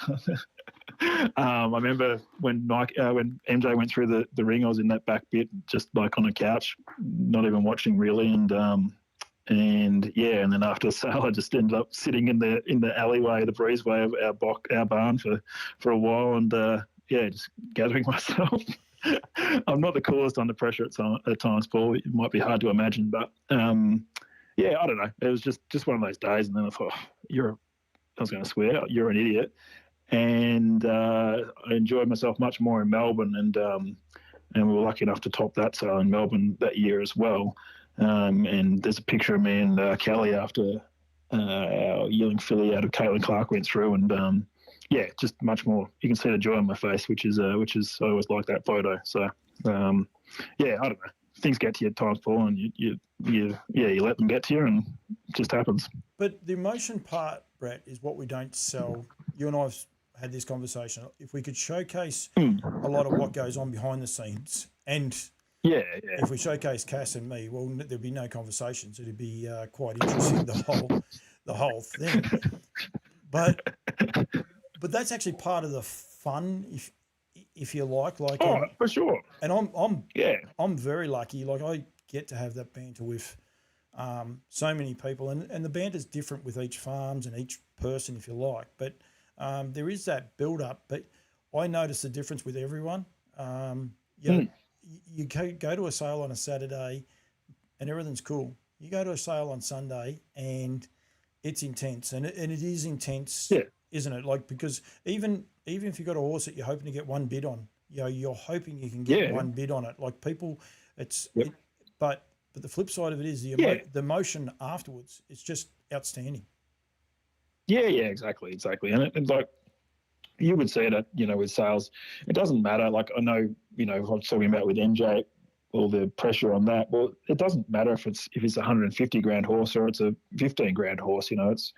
I remember when MJ went through the ring, I was in that back bit, just like on a couch, not even watching really. And then after the sale, I just ended up sitting in the alleyway, the breezeway of our barn for a while, and just gathering myself. I'm not the coolest under pressure at times, Paul. It might be hard to imagine, but I don't know. It was just one of those days, and then I thought, I was going to swear, you're an idiot. And I enjoyed myself much more in Melbourne, and we were lucky enough to top that sale in Melbourne that year as well. And there's a picture of me and Kelly after our yearling filly out of Caitlin Clark went through, and just much more. You can see the joy on my face, which is I always like that photo. So I don't know. Things get to you at times, Paul, and you let them get to you, and it just happens. But the emotion part, Brett, is what we don't sell. You and I've had this conversation. If we could showcase a lot of what goes on behind the scenes, and Yeah, yeah. if we showcase Cass and me, well, there'd be no conversations. It'd be quite interesting, the whole thing. But that's actually part of the fun, if you like. Like, Oh, and for sure. and I'm Yeah. I'm very lucky. Like, I get to have that banter with so many people, and the banter's different with each farms and each person, if you like. But there is that build up. But I notice the difference with everyone. You know, you go to a sale on a Saturday and everything's cool. You go to a sale on Sunday and it's intense, and it is intense, Yeah. isn't it? Like, because even if you've got a horse that you're hoping to get one bid on, you're hoping you can get Yeah. one bid on it. Like, people, Yep. but the flip side of it is Yeah. the emotion afterwards. It's just outstanding. Yeah, exactly. And like you would see it at, with sales, it doesn't matter. Like, I know, I was talking about with MJ, all the pressure on that. Well, it doesn't matter if it's a 150 grand horse or it's a 15 grand horse. It's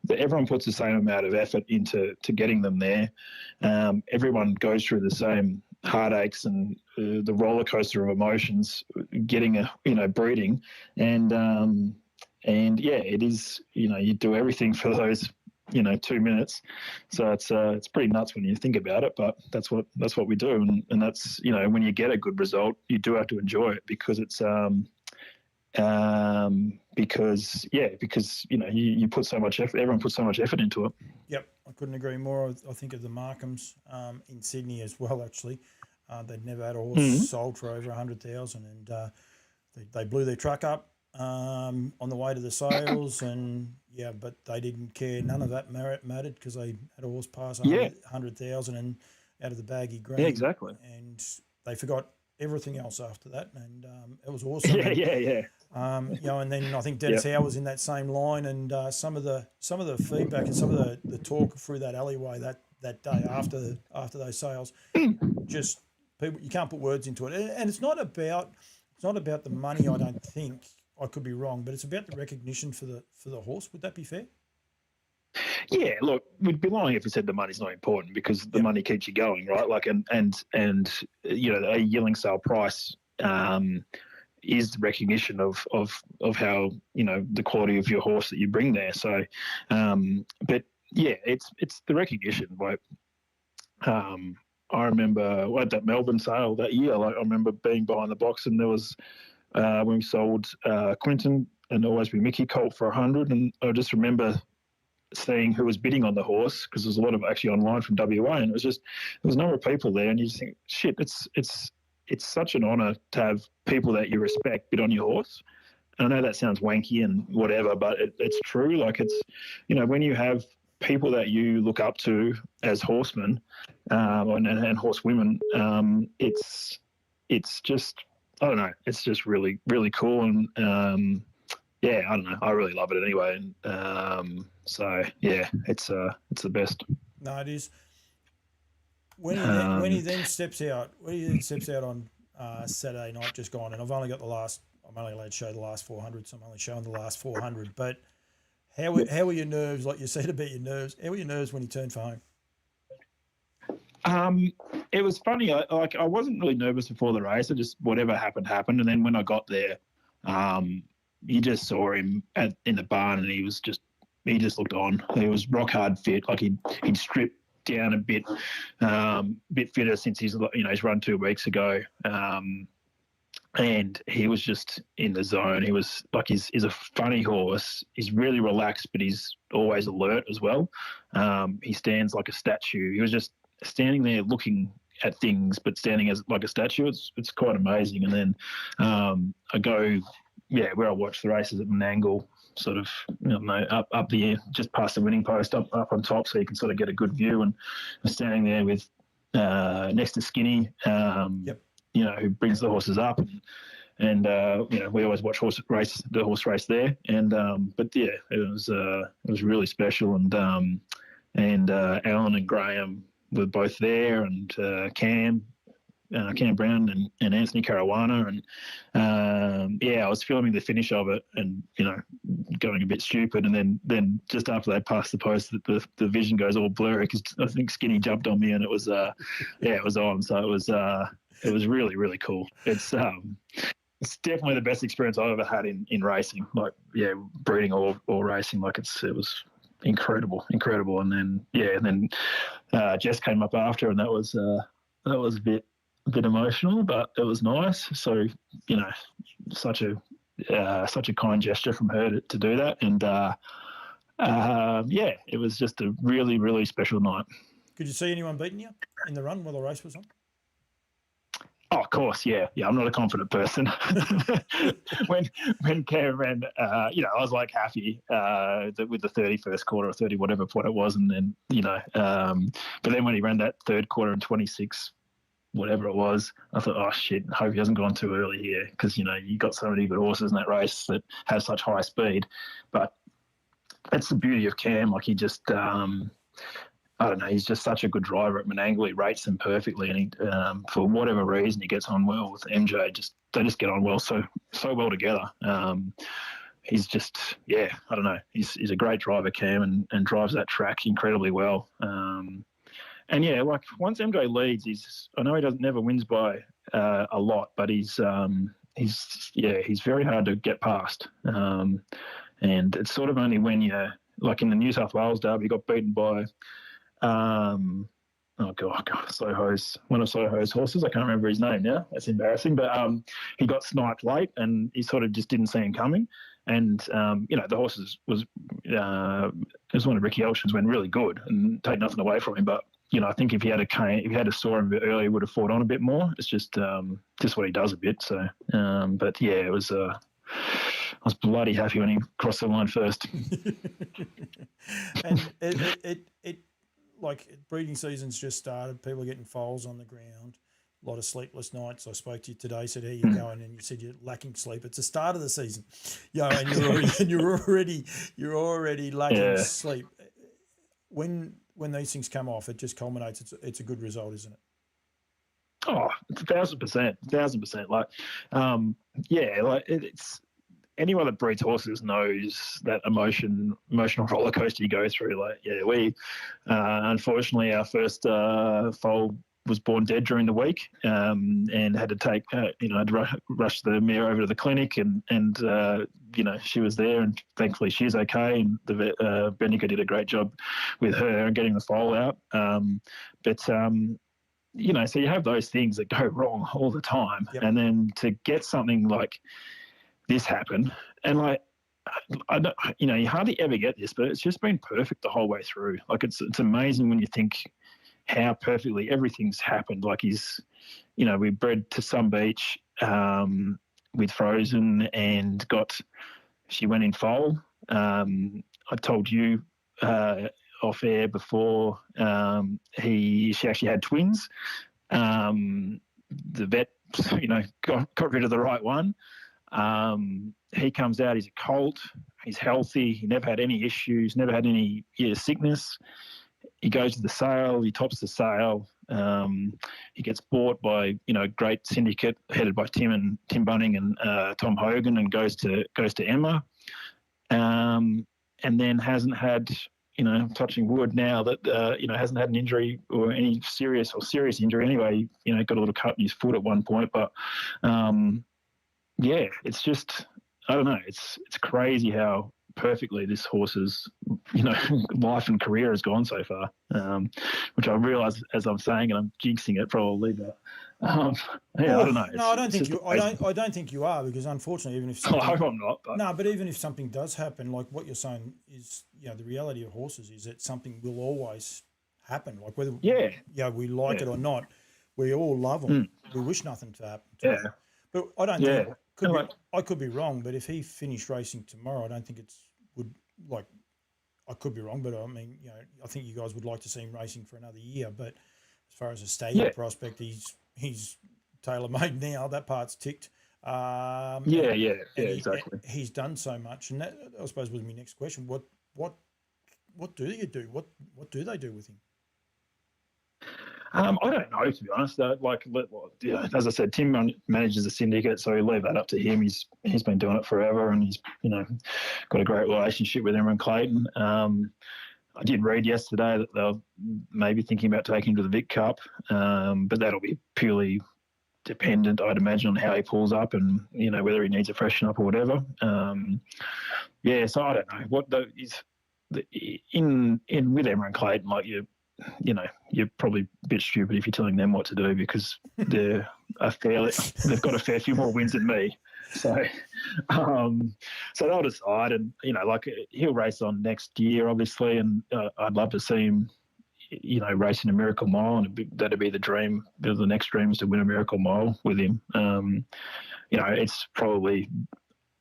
everyone puts the same amount of effort into getting them there. Everyone goes through the same heartaches and the roller coaster of emotions, getting breeding, and yeah, it is. You do everything for those 2 minutes. So it's pretty nuts when you think about it, but that's what we do. And that's, when you get a good result, you do have to enjoy it because it's, because you put so much effort, everyone puts so much effort into it. Yep, I couldn't agree more. I think of the Markhams in Sydney as well, actually. They'd never had a horse sold for over 100,000, and they blew their truck up on the way to the sales, and but they didn't care. None of that mattered because they had a horse pass 100,000 and out of the baggy green. Yeah, exactly. And they forgot everything else after that, and it was awesome. Yeah. And then I think Dennis Howe was in that same line, and some of the feedback and some of the talk through that alleyway that day after those sales, just people, you can't put words into it. And it's not about the money. I don't think. I could be wrong, but it's about the recognition for the horse. Would that be fair? Yeah, look, we'd be lying if we said the money's not important because the money keeps you going, right? Like, and a yearling sale price is the recognition of how the quality of your horse that you bring there. So, but yeah, it's the recognition. Like, I remember at that Melbourne sale that year. Like, I remember being behind the box, and there was. When we sold Quinton and Always Be Mickey colt for 100, and I just remember seeing who was bidding on the horse because there's a lot of actually online from WA, and it was just there was a number of people there, and you just think, shit, it's such an honour to have people that you respect bid on your horse. And I know that sounds wanky and whatever, but it's true. Like, it's when you have people that you look up to as horsemen and horsewomen, it's just. I don't know. It's just really, really cool, and I don't know. I really love it anyway. And so yeah, it's the best. No, it is. When he then steps out, on Saturday night, just gone, and I'm only allowed to show the last 400, so I'm only showing the last 400. But how were your nerves? Like you said about your nerves, how were your nerves when he turned for home? It was funny. I wasn't really nervous before the race. I just whatever happened. And then when I got there, you just saw him in the barn, and he just looked on. He was rock hard fit. Like he'd stripped down a bit fitter since he's run 2 weeks ago. And he was just in the zone. He was like he's a funny horse. He's really relaxed, but he's always alert as well. He stands like a statue. He was just standing there looking at things, but standing as like a statue. It's quite amazing. And then I go, where I watch the races at an angle, sort of up the just past the winning post, up on top, so you can sort of get a good view. And I'm standing there with next to Skinny, who brings the horses up, and we always watch the horse race there. And but yeah, it was really special. And Alan and Graham were both there, and Cam Brown and Anthony Caruana, and I was filming the finish of it, and going a bit stupid, and then just after they passed the post, the vision goes all blurry because I think Skinny jumped on me, and it was it was on, so it was It was really, really cool. It's definitely the best experience I've ever had in racing. Like, yeah, breeding or racing. Like, it was incredible. And then Jess came up after, and that was a bit emotional, but it was nice. So, such a kind gesture from her to do that, and it was just a really, really special night. Could you see anyone beating you in the run while the race was on? Oh, of course, yeah. I'm not a confident person. when Cam ran, I was like happy with the 31st quarter or 30 whatever point it was, and then but then when he ran that third quarter in 26, whatever it was, I thought, oh shit, I hope he hasn't gone too early here, because you got so many good horses in that race that have such high speed. But that's the beauty of Cam. Like, he just I don't know, he's just such a good driver at Menangle. He rates them perfectly, and he, for whatever reason, he gets on well with MJ. They just get on well, so well together. He's just, I don't know. He's a great driver, Cam, and drives that track incredibly well. And yeah, like, once MJ leads, I know he never wins by a lot, but he's very hard to get past. And it's sort of only when you're, like in the New South Wales Derby, he got beaten by one of Soho's horses. I can't remember his name now. That's embarrassing. But he got sniped late, and he sort of just didn't see him coming. And the horses was one of Ricky Elshin's, went really good, and take nothing away from him. But I think if he had saw him a bit earlier, he would have fought on a bit more. It's just what he does a bit. So, but yeah, it was. I was bloody happy when he crossed the line first. And it like, breeding season's just started. People are getting foals on the ground. A lot of sleepless nights. I spoke to you today, said, how you going? And you said you're lacking sleep. It's the start of the season, and you're already lacking sleep. When these things come off, it just culminates. It's a good result, isn't it? Oh, it's 1,000%. Like, like it's. Anyone that breeds horses knows that emotional roller coaster you go through. Like, we unfortunately, our first foal was born dead during the week, and had to take had to rush the mare over to the clinic, and she was there, and thankfully she's okay, and the Benica did a great job with her and getting the foal out. So you have those things that go wrong all the time, and then to get something like this happen, and like, I don't, you hardly ever get this, but it's just been perfect the whole way through. Like, it's amazing when you think how perfectly everything's happened. Like, we bred to Sun Beach with Frozen, and she went in foal. I told you off air before, she actually had twins. The vet, got rid of the right one. He comes out, he's a colt, he's healthy, he never had any issues, never had any sickness. He goes to the sale, he tops the sale, he gets bought by great syndicate headed by Tim Bunning and Tom Hogan, and goes to Emma, and then hasn't had, touching wood now, that hasn't had an injury or any serious injury anyway. Got a little cut in his foot at one point, but it's just, I don't know. It's crazy how perfectly this horse's, life and career has gone so far, which I realise as I'm saying, and I'm jinxing it probably, but I don't know. No, I don't think you. I don't think you are, because unfortunately, even if I hope I'm not. But even if something does happen, like what you're saying is, the reality of horses is that something will always happen. Like, whether we like it or not, we all love them. We wish nothing to happen to them. But I don't think. I could be wrong, but if he finished racing tomorrow, I don't think I could be wrong, but I mean, I think you guys would like to see him racing for another year. But as far as a stable prospect, he's tailor-made now. That part's ticked. Exactly. He's done so much, and that, I suppose, was my next question. What do you do? What do they do with him? I don't know, to be honest. As I said, Tim manages the syndicate, so we leave that up to him. He's been doing it forever, and he's got a great relationship with him and Clayton. I did read yesterday that they're maybe thinking about taking him to the Vic Cup, but that'll be purely dependent, I'd imagine, on how he pulls up and whether he needs a freshen up or whatever. So I don't know what in with Emma and Clayton, like you're probably a bit stupid if you're telling them what to do, because they've got a fair few more wins than me. So they'll decide, and like he'll race on next year, obviously, and I'd love to see him, racing a Miracle Mile, and that'd be the dream. The next dream is to win a Miracle Mile with him. It's probably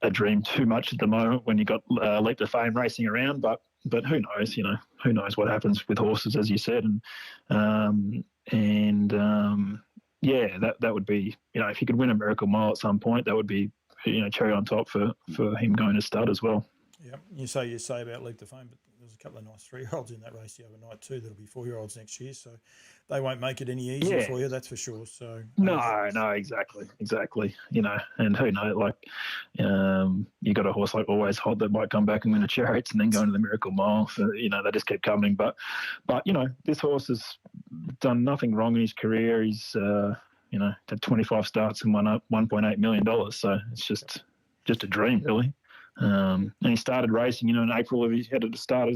a dream too much at the moment when you got Leap to Fame racing around, but who knows? Who knows what happens with horses, as you said, that would be, if he could win a Miracle Mile at some point, that would be, cherry on top for him going to stud as well. Yeah, you say about Leap to Fame, but there's a couple of nice 3-year-olds in that race the other night too that'll be 4-year-olds next year, so they won't make it any easier for you, that's for sure. So no, exactly. And who knows, like you got a horse like Always Hot that might come back and win a Chariots and then go into the Miracle Mile. So they just keep coming. But this horse has done nothing wrong in his career. He's had 25 starts and won up $1.8 million. So it's just a dream, really. And he started racing, in April. He had to start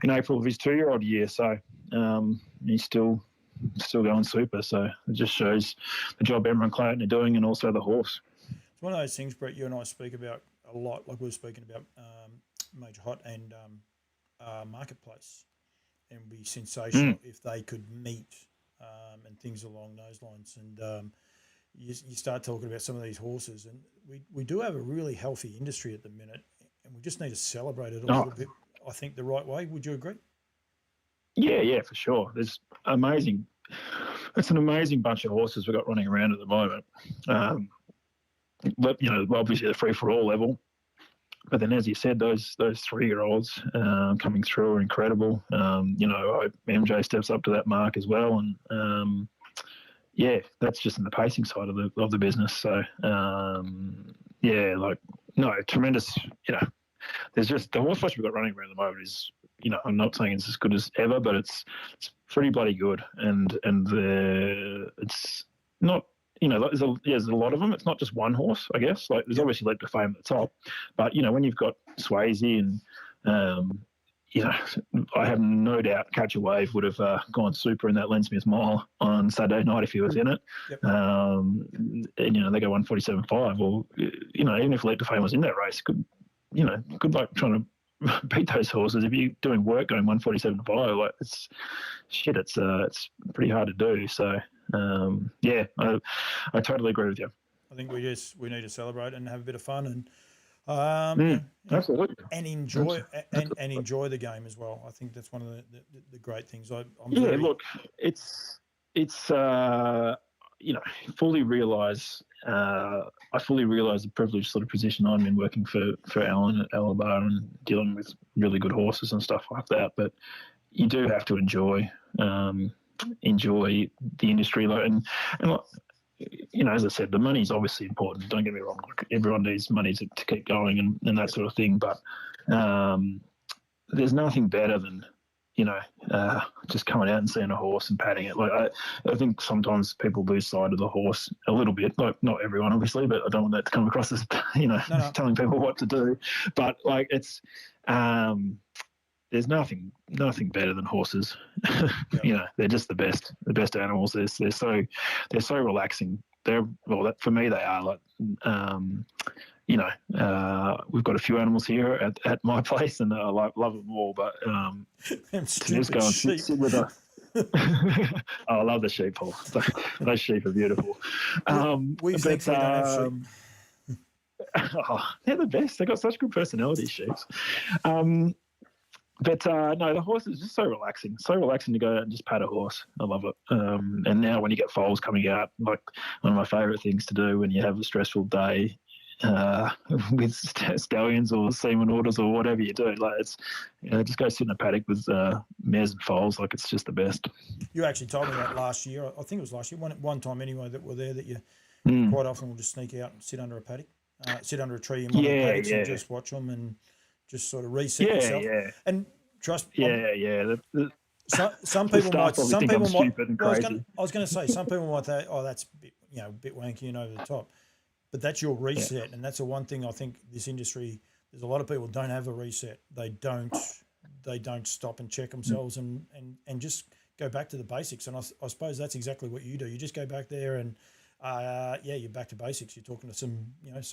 in April of his 2-year-old year. So he's still going super. So it just shows the job Emma and Clayton are doing, and also the horse. It's one of those things, Brett, you and I speak about a lot, like we were speaking about Major Hot and Marketplace. And it would be sensational if they could meet and things along those lines. And you start talking about some of these horses, and we do have a really healthy industry at the minute, and we just need to celebrate it a little bit, I think, the right way. Would you agree? Yeah, for sure. It's an amazing bunch of horses we've got running around at the moment. Obviously the free-for-all level, but then, as you said, those 3-year-olds coming through are incredible. MJ steps up to that mark as well, and that's just in the pacing side of the business. So tremendous. There's just the horse flesh we've got running around at the moment is, I'm not saying it's as good as ever, but it's pretty bloody good, and it's not. There's a lot of them. It's not just one horse, I guess. Like there's obviously Leap to Fame at the top, but when you've got Swayze and I have no doubt Catch a Wave would have gone super in that Len Smith Mile on Saturday night if he was in it. Yep. And they go 147.5. Or even if Leap to Fame was in that race, good luck trying to beat those horses. If you're doing work going 147.5, like it's pretty hard to do. So I totally agree with you. I think we need to celebrate and have a bit of fun and. Absolutely, and enjoy and enjoy the game as well. I think that's one of the great things. Fully realise. I fully realise the privileged sort of position I'm in, working for Alan at Alabar and dealing with really good horses and stuff like that. But you do have to enjoy the industry, and as I said, the money's obviously important. Don't get me wrong. Everyone needs money to keep going and that sort of thing. But there's nothing better than, just coming out and seeing a horse and patting it. Like I think sometimes people lose sight of the horse a little bit. Like not everyone, obviously, but I don't want that to come across as, telling people what to do. But like it's, there's nothing better than horses. Yep. They're just the best animals. They're so relaxing. For me they are. Like, we've got a few animals here at my place, and I love them all. But to just go and sit with a. I love the sheep, Paul. Those sheep are beautiful. We think we don't have sheep. They're the best. They've got such good personalities, sheep. But no, the horse is just so relaxing to go out and just pat a horse. I love it. And now when you get foals coming out, like one of my favourite things to do when you have a stressful day with stallions or semen orders or whatever you do, like it's just go sit in a paddock with mares and foals. Like it's just the best. You actually told me that last year. I think it was last year. One time anyway that were there that you quite often will just sneak out and sit under a paddock, sit under a tree in one of the paddocks and just watch them and just sort of reset yourself. Yeah. And trust. Yeah. some The people staff might, probably some think I'm people might. stupid and Well, crazy. I was going to say, some people might think, oh, that's a bit, a bit wanky and over the top, but that's your Yeah. reset, and that's the one thing I think this industry. There's a lot of people don't have a reset. They don't stop and check themselves and just go back to the basics. And I suppose that's exactly what you do. You just go back there and you're back to basics. You're talking to some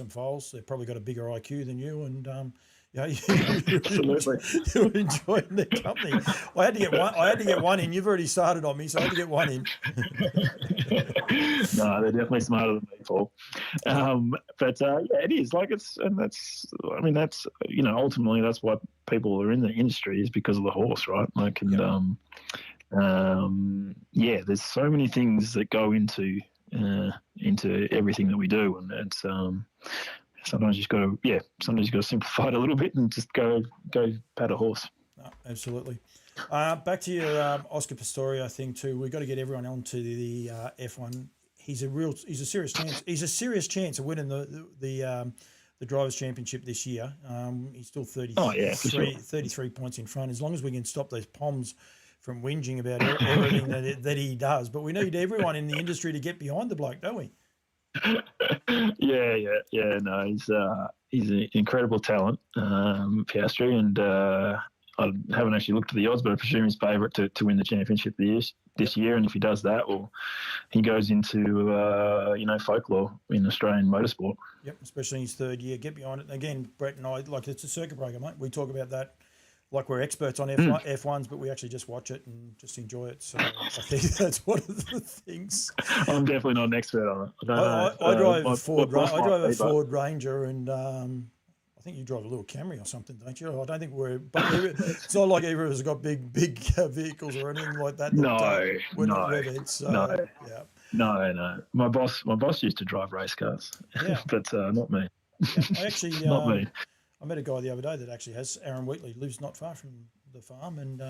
files. They've probably got a bigger IQ than you, and Absolutely. you're enjoying their company. I had to get one. I had to get one in. You've already started on me, so I had to get one in. No, they're definitely smarter than me, Paul. But it is like that's ultimately that's why people are in the industry is because of the horse, right? Like, and there's so many things that go into everything that we do, and it's sometimes you just got to simplify it a little bit and just go pat a horse. No, absolutely. Back to your Oscar Pistorius thing too. We've got to get everyone onto the F1. He's a serious chance. He's a serious chance of winning the Drivers' Championship this year. He's still 33, Oh yeah, for sure. 33 points in front. As long as we can stop those Poms from whinging about everything that he does. But we need everyone in the industry to get behind the bloke, don't we? Yeah. No, he's an incredible talent, Piastri, and I haven't actually looked at the odds, but I presume he's favourite to win the championship this year. And if he does that, well, he goes into folklore in Australian motorsport. Yep, especially in his third year. Get behind it. Again, Brett and I, like, it's a circuit breaker, mate. We talk about that like we're experts on F1s, but we actually just watch it and just enjoy it. So I think that's one of the things. I'm definitely not an expert on it. I drive a Ford Ranger, and I think you drive a little Camry or something, don't you? I don't think it's not like either of us have got big vehicles or anything like that. We're not redheads. So, no. Yeah. No. My boss used to drive race cars, but not me. Yeah. I actually, not me. I met a guy the other day that actually has Aaron Wheatley, lives not far from the farm, and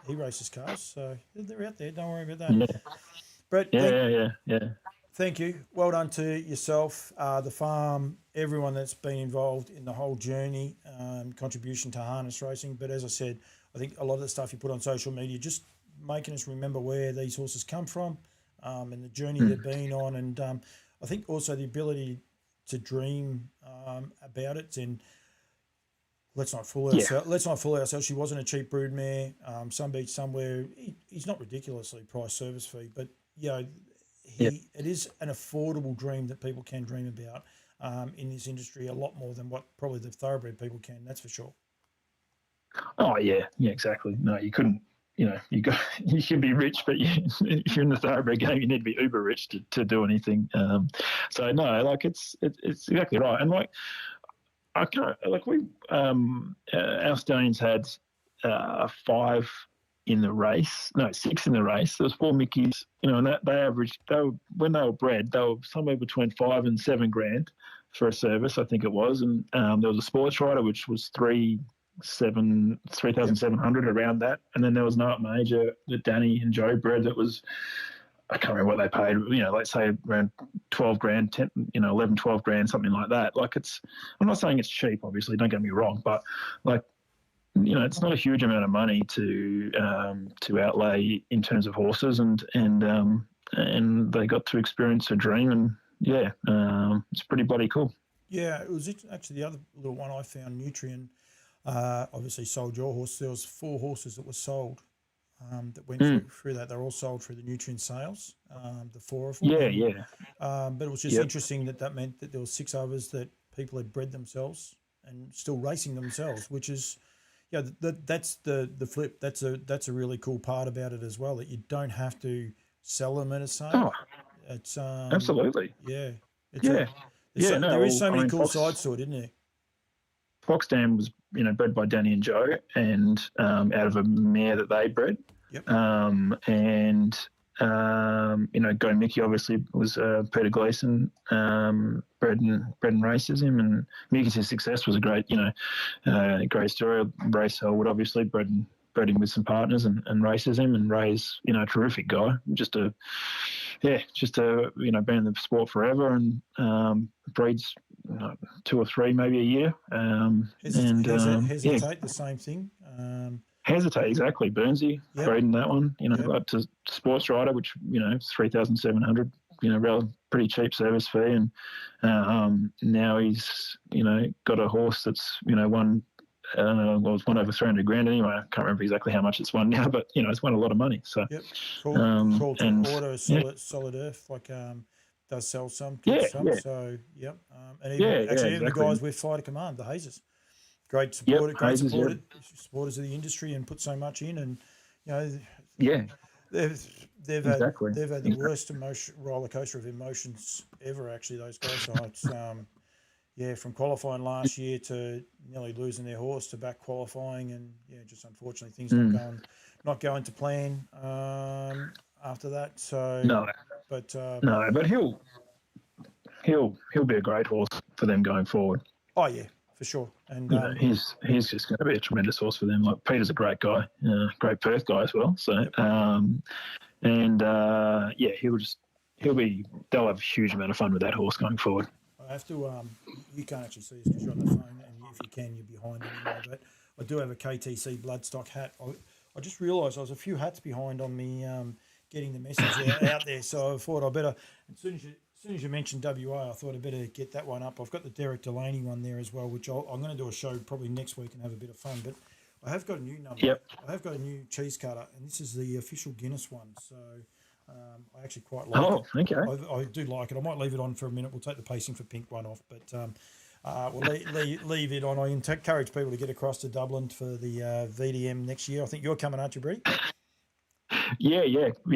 he races cars, so they're out there. Don't worry about that. Yeah. Brett, Yeah. Thank you. Well done to yourself, the farm, everyone that's been involved in the whole journey, contribution to harness racing. But as I said, I think a lot of the stuff you put on social media, just making us remember where these horses come from and the journey they've been on. And I think also the ability to dream about it. And let's not fool ourselves. She wasn't a cheap broodmare. Some beach somewhere. He's not ridiculously priced service fee, but it is an affordable dream that people can dream about in this industry a lot more than what probably the thoroughbred people can. That's for sure. Oh yeah, exactly. No, you couldn't. You could be rich, but if you're in the thoroughbred game, you need to be uber rich to do anything. So no, like it's exactly right, and like. I can't our stallions had 5 in the race. No, 6 in the race. There was 4 Mickeys, and that they averaged. When they were bred, they were somewhere between $5,000 and $7,000 for a service, I think it was. And there was a sports rider which was 3,700 around that, and then there was an art major that Danny and Joe bred that was. I can't remember what they paid, let's say around $12,000, 10, 11, $12,000, something like that. Like I'm not saying it's cheap, obviously, don't get me wrong, but like, it's not a huge amount of money to outlay in terms of horses and they got to experience a dream and it's pretty bloody cool. Yeah, it was actually the other little one I found, Nutrien, obviously sold your horse. There was 4 horses that were sold. That went through that. They're all sold through the Nutrien sales, the 4 of them. But it was just interesting that meant that there were 6 others that people had bred themselves and still racing themselves, which is, that's the flip. That's a really cool part about it as well, that you don't have to sell them at a sale. It's absolutely. Yeah. There is so many cool sides to it, isn't there? Foxdam was, bred by Danny and Joe, and out of a mare that they bred. Yep. Go Mickey obviously was Peter Gleason, bred and races him, and Mickey's success was a great, great story. Ray Selwood obviously bred him with some partners and races him, and Ray's, a terrific guy. Been in the sport forever and breeds 2 or 3 maybe a year. Hesitate the same thing. Hesitate, exactly. Burnsy, Yep. breeding that one, Yep. up to Sports Rider, which, is 3,700, pretty cheap service fee. And now he's, got a horse that's, won, it's won over 300 grand anyway. I can't remember exactly how much it's won now, but, it's won a lot of money. So, Yep. Crawl to and order solid earth, like, does sell some, yeah, gets some. yeah, So, yep. And yeah, even the exactly. guys with Fighter Command, the Hazes. Great Hazes, supporters of the industry and put so much in, and yeah, they've exactly. had the worst roller coaster of emotions ever. Actually, those guys. So it's from qualifying last year to nearly losing their horse to back qualifying, and just unfortunately things not going to plan after that. So No, but he'll be a great horse for them going forward. Oh yeah, for sure. And he's just going to be a tremendous horse for them. Like, Peter's a great guy, great Perth guy as well. So yep. they'll have a huge amount of fun with that horse going forward. I have to you can't actually see us because you're on the phone, and if you can, you're behind anyway. But I do have a KTC Bloodstock hat. I just realised I was a few hats behind on me getting the message out there, so I thought I better. As soon as you mentioned WA, I thought I'd better get that one up. I've got the Derek Delaney one there as well, which I'm going to do a show probably next week and have a bit of fun. But I have got a new number. Yep. I have got a new cheese cutter, and this is the official Guinness one. So I actually quite like it. Oh, okay. I do like it. I might leave it on for a minute. We'll take the pacing for pink one off, but we'll leave it on. I encourage people to get across to Dublin for the VDM next year. I think you're coming, aren't you, Bree? Yeah.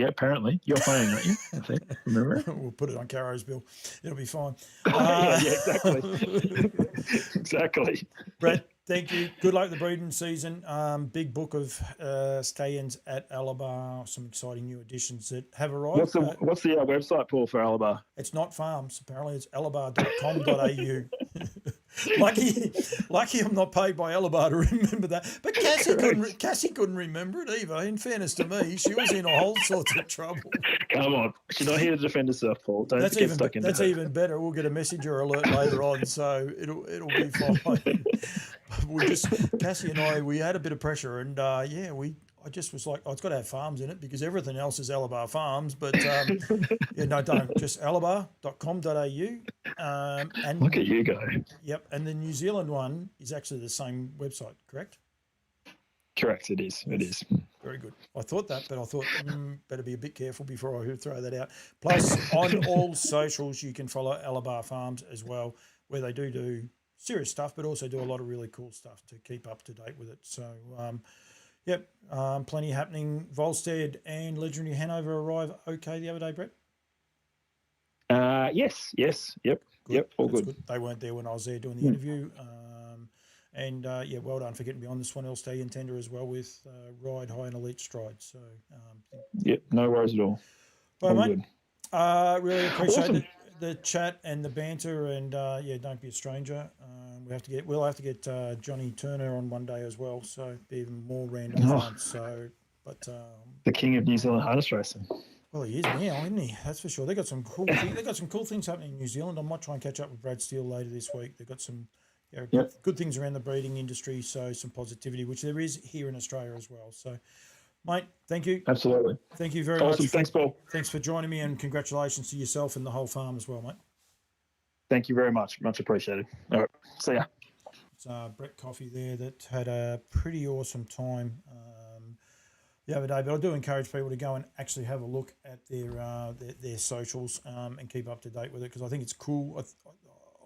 Apparently, you're playing, aren't you? I think. Remember? We'll put it on Caro's bill. It'll be fine. Yeah, exactly. Exactly. Brett, thank you. Good luck with the breeding season. Big book of stallions at Alabar. Some exciting new additions that have arrived. What's the website, Paul, for Alabar? It's not farms. Apparently, it's alabar.com.au. Lucky I'm not paid by Alabar to remember that. But Cassie couldn't remember it either. In fairness to me, she was in all sorts of trouble. Come on, she's not here to defend herself, Paul. Don't get stuck in. That's even better. We'll get a messenger alert later on, so it'll be fine. Cassie and I, we had a bit of pressure, and I just was like, it's got to have farms in it because everything else is Alabar Farms. But don't. Just alabar.com.au. And look at you go. Yep. And the New Zealand one is actually the same website, correct? Correct. It is. It is. Very good. I thought that, but I thought better be a bit careful before I throw that out. Plus, on all socials, you can follow Alabar Farms as well, where they do serious stuff, but also do a lot of really cool stuff to keep up to date with it. So, plenty happening. Volstead and Legendary Hanover arrive okay the other day, Brett? Yes. Yep. Good. Yep. All good. good. They weren't there when I was there doing the interview. Well done for getting beyond the Swan Stallion tender as well with Ride High and Elite Stride. So, no worries at all. Well, mate, really appreciate the chat and the banter, and don't be a stranger. We'll have to get Johnny Turner on one day as well, so be even more random fun. So, but the king of New Zealand harness racing. Well, he is now, isn't he? That's for sure. They got some cool. They got some cool things happening in New Zealand. I might try and catch up with Brad Steele later this week. They've got some good things around the breeding industry, so some positivity, which there is here in Australia as well. So, mate, thank you. Absolutely. Thank you very much. Thanks, Paul. Thanks for joining me, and congratulations to yourself and the whole farm as well, mate. Thank you very much. Much appreciated. All right. See ya. It's Brett Coffey there that had a pretty awesome time the other day. But I do encourage people to go and actually have a look at their socials and keep up to date with it, because I think it's cool.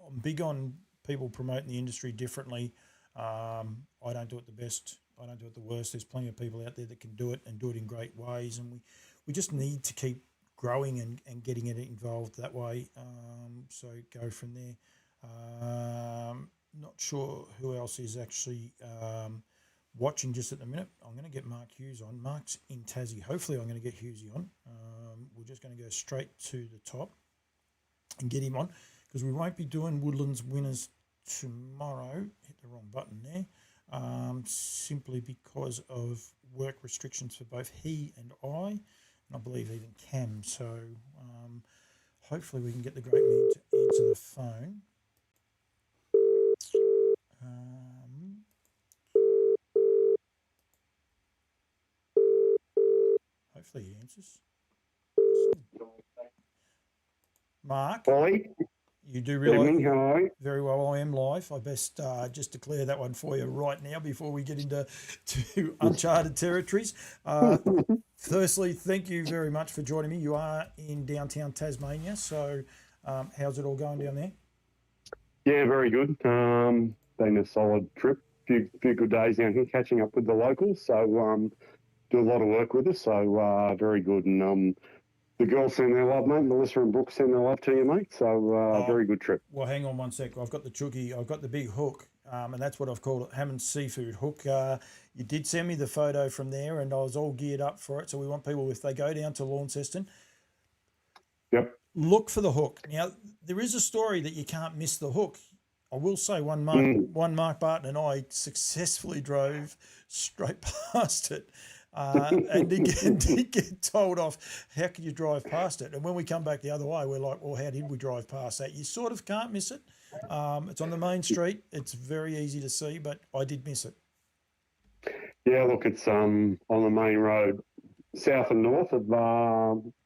I'm big on people promoting the industry differently. I don't do it the best. I don't do it the worst. There's plenty of people out there that can do it and do it in great ways, and we just need to keep growing and getting it involved that way. So go from there. Not sure who else is actually watching just at the minute. I'm going to get Mark Hughes on. Mark's in Tassie. Hopefully I'm going to get Hughesy on. We're just going to go straight to the top and get him on, because we won't be doing Woodlands winners tomorrow. Hit the wrong button there. Simply because of work restrictions for both he and I believe even Cam. So hopefully we can get the great man to answer the phone. Hopefully he answers. Mark, Ollie, you do realise evening, how are you? very well I am live. I best just declare that one for you right now before we get into uncharted territories. Firstly, thank you very much for joining me. You are in downtown Tasmania, so how's it all going down there? Yeah, very good. Been a solid trip. Few good days down here catching up with the locals. So do a lot of work with us. So very good. And the girls send their love, mate. Melissa and Brooke send their love to you, mate. So very good trip. Well, hang on one sec. I've got the chookie. I've got the big hook, and that's what I've called it, Hammond's Seafood Hook. You did send me the photo from there, and I was all geared up for it. So we want people, if they go down to Launceston, Yep. look for the hook. Now, there is a story that you can't miss the hook. I will say one Mark Barton and I successfully drove straight past it. And did get told off, how could you drive past it? And when we come back the other way, we're like, well, how did we drive past that? You sort of can't miss it. It's on the main street. It's very easy to see, but I did miss it. Yeah, look, it's on the main road, south and north of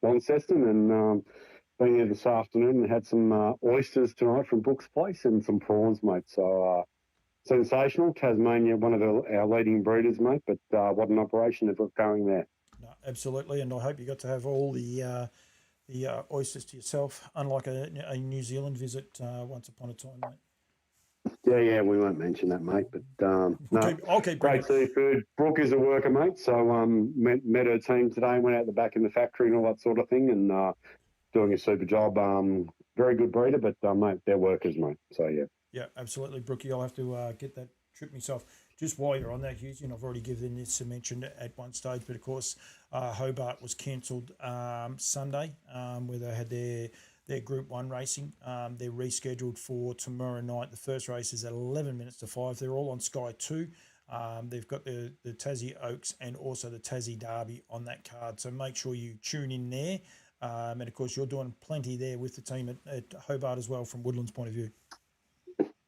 Launceston, and been here this afternoon and had some oysters tonight from Brooks Place and some prawns, mate. So sensational. Tasmania, one of our leading breeders, mate. But what an operation they've got going there. No, absolutely, and I hope you got to have all the oysters to yourself, unlike a New Zealand visit once upon a time, mate. Yeah, we won't mention that, mate. But no, I'll keep great seafood. Brooke is a worker, mate. So met her team today, went out the back in the factory and all that sort of thing, and doing a super job. Very good breeder, but mate, they're workers, mate. So yeah. Yeah, absolutely, Brookie. I'll have to get that trip myself. Just while you're on that, Hughes, and I've already given this a mention at one stage, but of course, Hobart was cancelled Sunday, where they had their Group 1 racing. They're rescheduled for tomorrow night. The first race is at 11 minutes to 5. They're all on Sky 2. They've got the Tassie Oaks and also the Tassie Derby on that card. So make sure you tune in there. And of course, you're doing plenty there with the team at Hobart as well from Woodlands' point of view.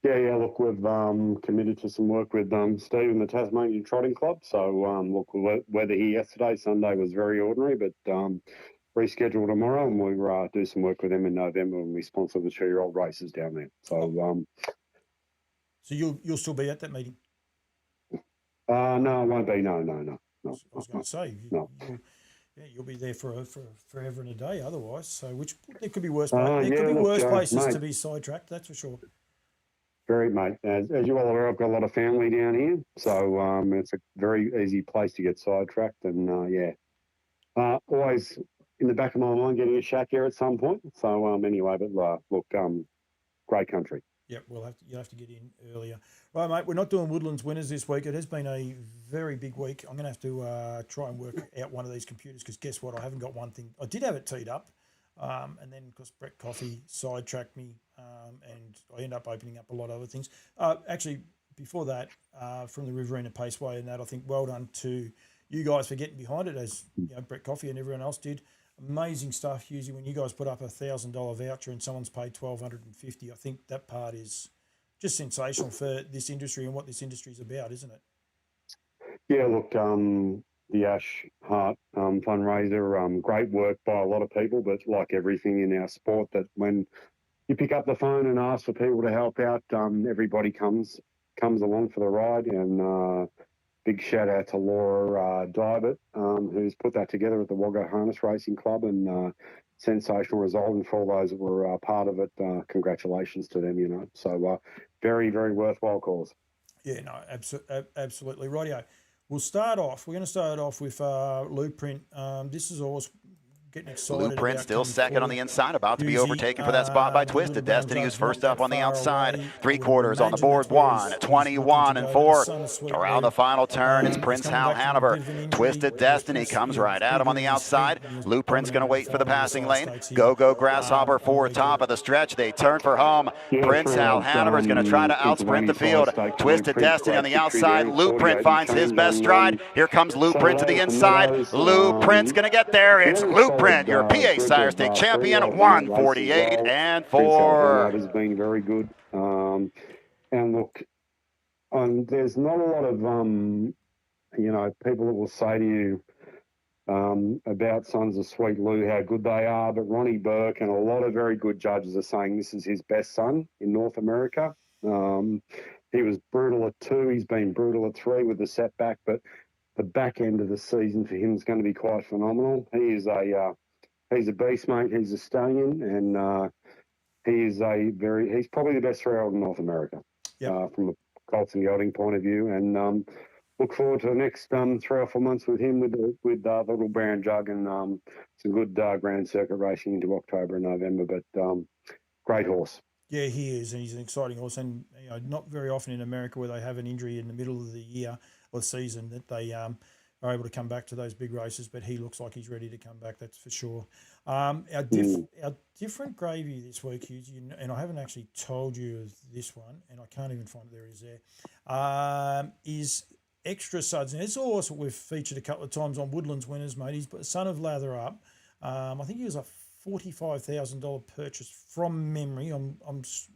Yeah. Look, we've committed to some work with Steve and the Tasmanian Trotting Club. So look, weather here yesterday, Sunday was very ordinary, but reschedule tomorrow, and we'll do some work with them in November when we sponsor the 2-year-old races down there. So so you'll still be at that meeting? No, it won't be. No. I was going to say, you'll be there for forever and a day otherwise. So there could be worse. Places to be sidetracked. That's for sure. Very, mate. As you all aware, I've got a lot of family down here, so it's a very easy place to get sidetracked. And always in the back of my mind getting a shack here at some point. So anyway, but look, great country. Yeah, you'll have to get in earlier. Right, mate, we're not doing Woodlands winners this week. It has been a very big week. I'm going to have to try and work out one of these computers because guess what? I haven't got one thing. I did have it teed up, and then because Brett Coffey sidetracked me, and I ended up opening up a lot of other things. Actually, before that, from the Riverina Paceway and that, I think well done to you guys for getting behind it, as Brett Coffey and everyone else did. Amazing stuff, Hughesy. When you guys put up $1,000 voucher and someone's paid $1,250, I think that part is just sensational for this industry and what this industry is about, isn't it? Yeah, look, the Ash Heart fundraiser, great work by a lot of people, but like everything in our sport, that when you pick up the phone and ask for people to help out, everybody comes along for the ride. And big shout out to Laura Dybert, who's put that together at the Wagga Harness Racing Club, and sensational result. And for all those that were part of it, congratulations to them, So very, very worthwhile cause. Yeah, no, absolutely. Rightio. We're going to start off with Blueprint. This is always getting excited. Blueprint still second on the inside, about to be overtaken for that spot by Twisted Destiny, who's first up on the outside. 3/4 on the board, 21 and 4. Around the final turn, it's Prince Hal Hanover. Twisted Destiny comes right at him on the outside. Blueprint's going to wait for the passing lane. Go Grasshopper for top of the stretch. They turn for home. Prince Hal Hanover's going to try to outsprint the field. Twisted Destiny on the outside. Blueprint finds his best stride. Here comes Blueprint to the inside. Blueprint's going to get there. It's Blueprint, your PA Sire Stake champion, 148 and 4. That has been very good. And look, there's not a lot of people that will say to you about Sons of Sweet Lou, how good they are, but Ronnie Burke and a lot of very good judges are saying this is his best son in North America. He was brutal at 2. He's been brutal at 3 with the setback, but the back end of the season for him is going to be quite phenomenal. He's a beast, mate. He's a stallion, and he's probably the best 3-year-old in North America. Yep. From a colts and gelding point of view, and look forward to the next 3 or 4 months with him with the Little Brown Jug and some good Grand Circuit racing into October and November. But great horse. Yeah, he is, and he's an exciting horse. And not very often in America where they have an injury in the middle of the year or season that they are able to come back to those big races. But he looks like he's ready to come back. That's for sure. Our different gravy this week, Hughes, and I haven't actually told you of this one, and I can't even find it. There it is. There is Extra Suds. And it's a horse that we've featured a couple of times on Woodlands winners, mate. He's the son of Lather Up. I think he was a $45,000 purchase from memory. I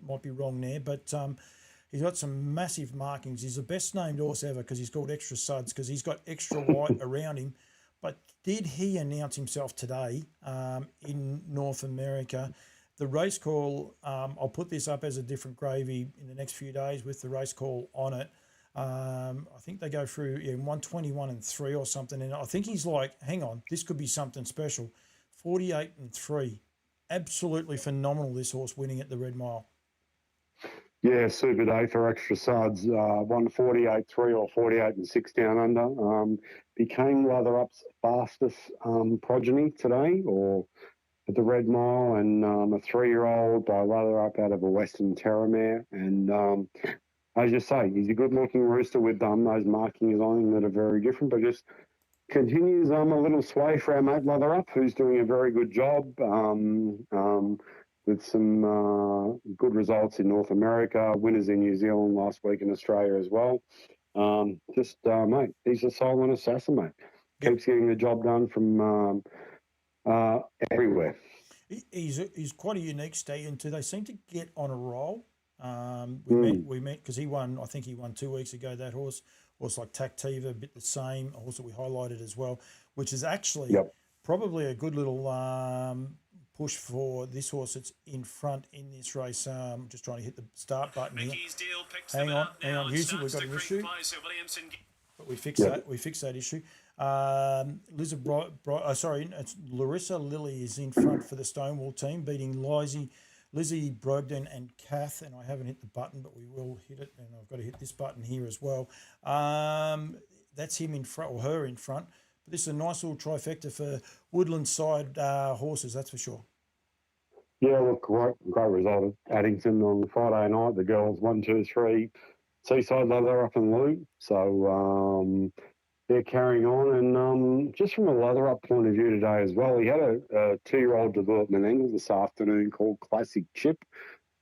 might be wrong there, but he's got some massive markings. He's the best named horse ever because he's called Extra Suds because he's got extra white around him. But did he announce himself today in North America? The race call, I'll put this up as a different gravy in the next few days with the race call on it. I think they go through 121 and 3 or something. And I think he's like, hang on, this could be something special. 48 and 3. Absolutely phenomenal, this horse winning at the Red Mile. Yeah, super day for Extra Suds. Won 48-3 or 48 and 6 down under. Became Lather Up's fastest progeny today, or at the Red Mile, and a 3-year-old by Lather Up out of a Western Terramare. And as you say, he's a good-looking rooster with those markings on him that are very different, but just continues a little sway for our mate Lather Up, who's doing a very good job with some good results in North America, winners in New Zealand last week in Australia as well. Mate, he's a silent assassin, mate. Keeps getting the job done from everywhere. He's quite a unique stallion too. They seem to get on a roll. We met because he won. I think he won 2 weeks ago. That horse like Tactiva, a bit the same. A horse that we highlighted as well, which is actually probably a good little push for this horse that's in front in this race. Just trying to hit the start button here. Hang on, Hughesy, we've got an issue. But we fixed that. We fixed that issue. It's Larissa Lilly is in front for the Stonewall team, beating Lizzie Brogden and Kath, and I haven't hit the button, but we will hit it, and I've got to hit this button here as well. That's him in front, or her in front. But this is a nice little trifecta for Woodland side horses, that's for sure. Yeah, look, great result at Addington on Friday night. The girls 1, 2, 3, Seaside Lather Up and Lou. So they're carrying on, and just from a Lather Up point of view today as well, he had a 2-year-old development angle this afternoon called Classic Chip.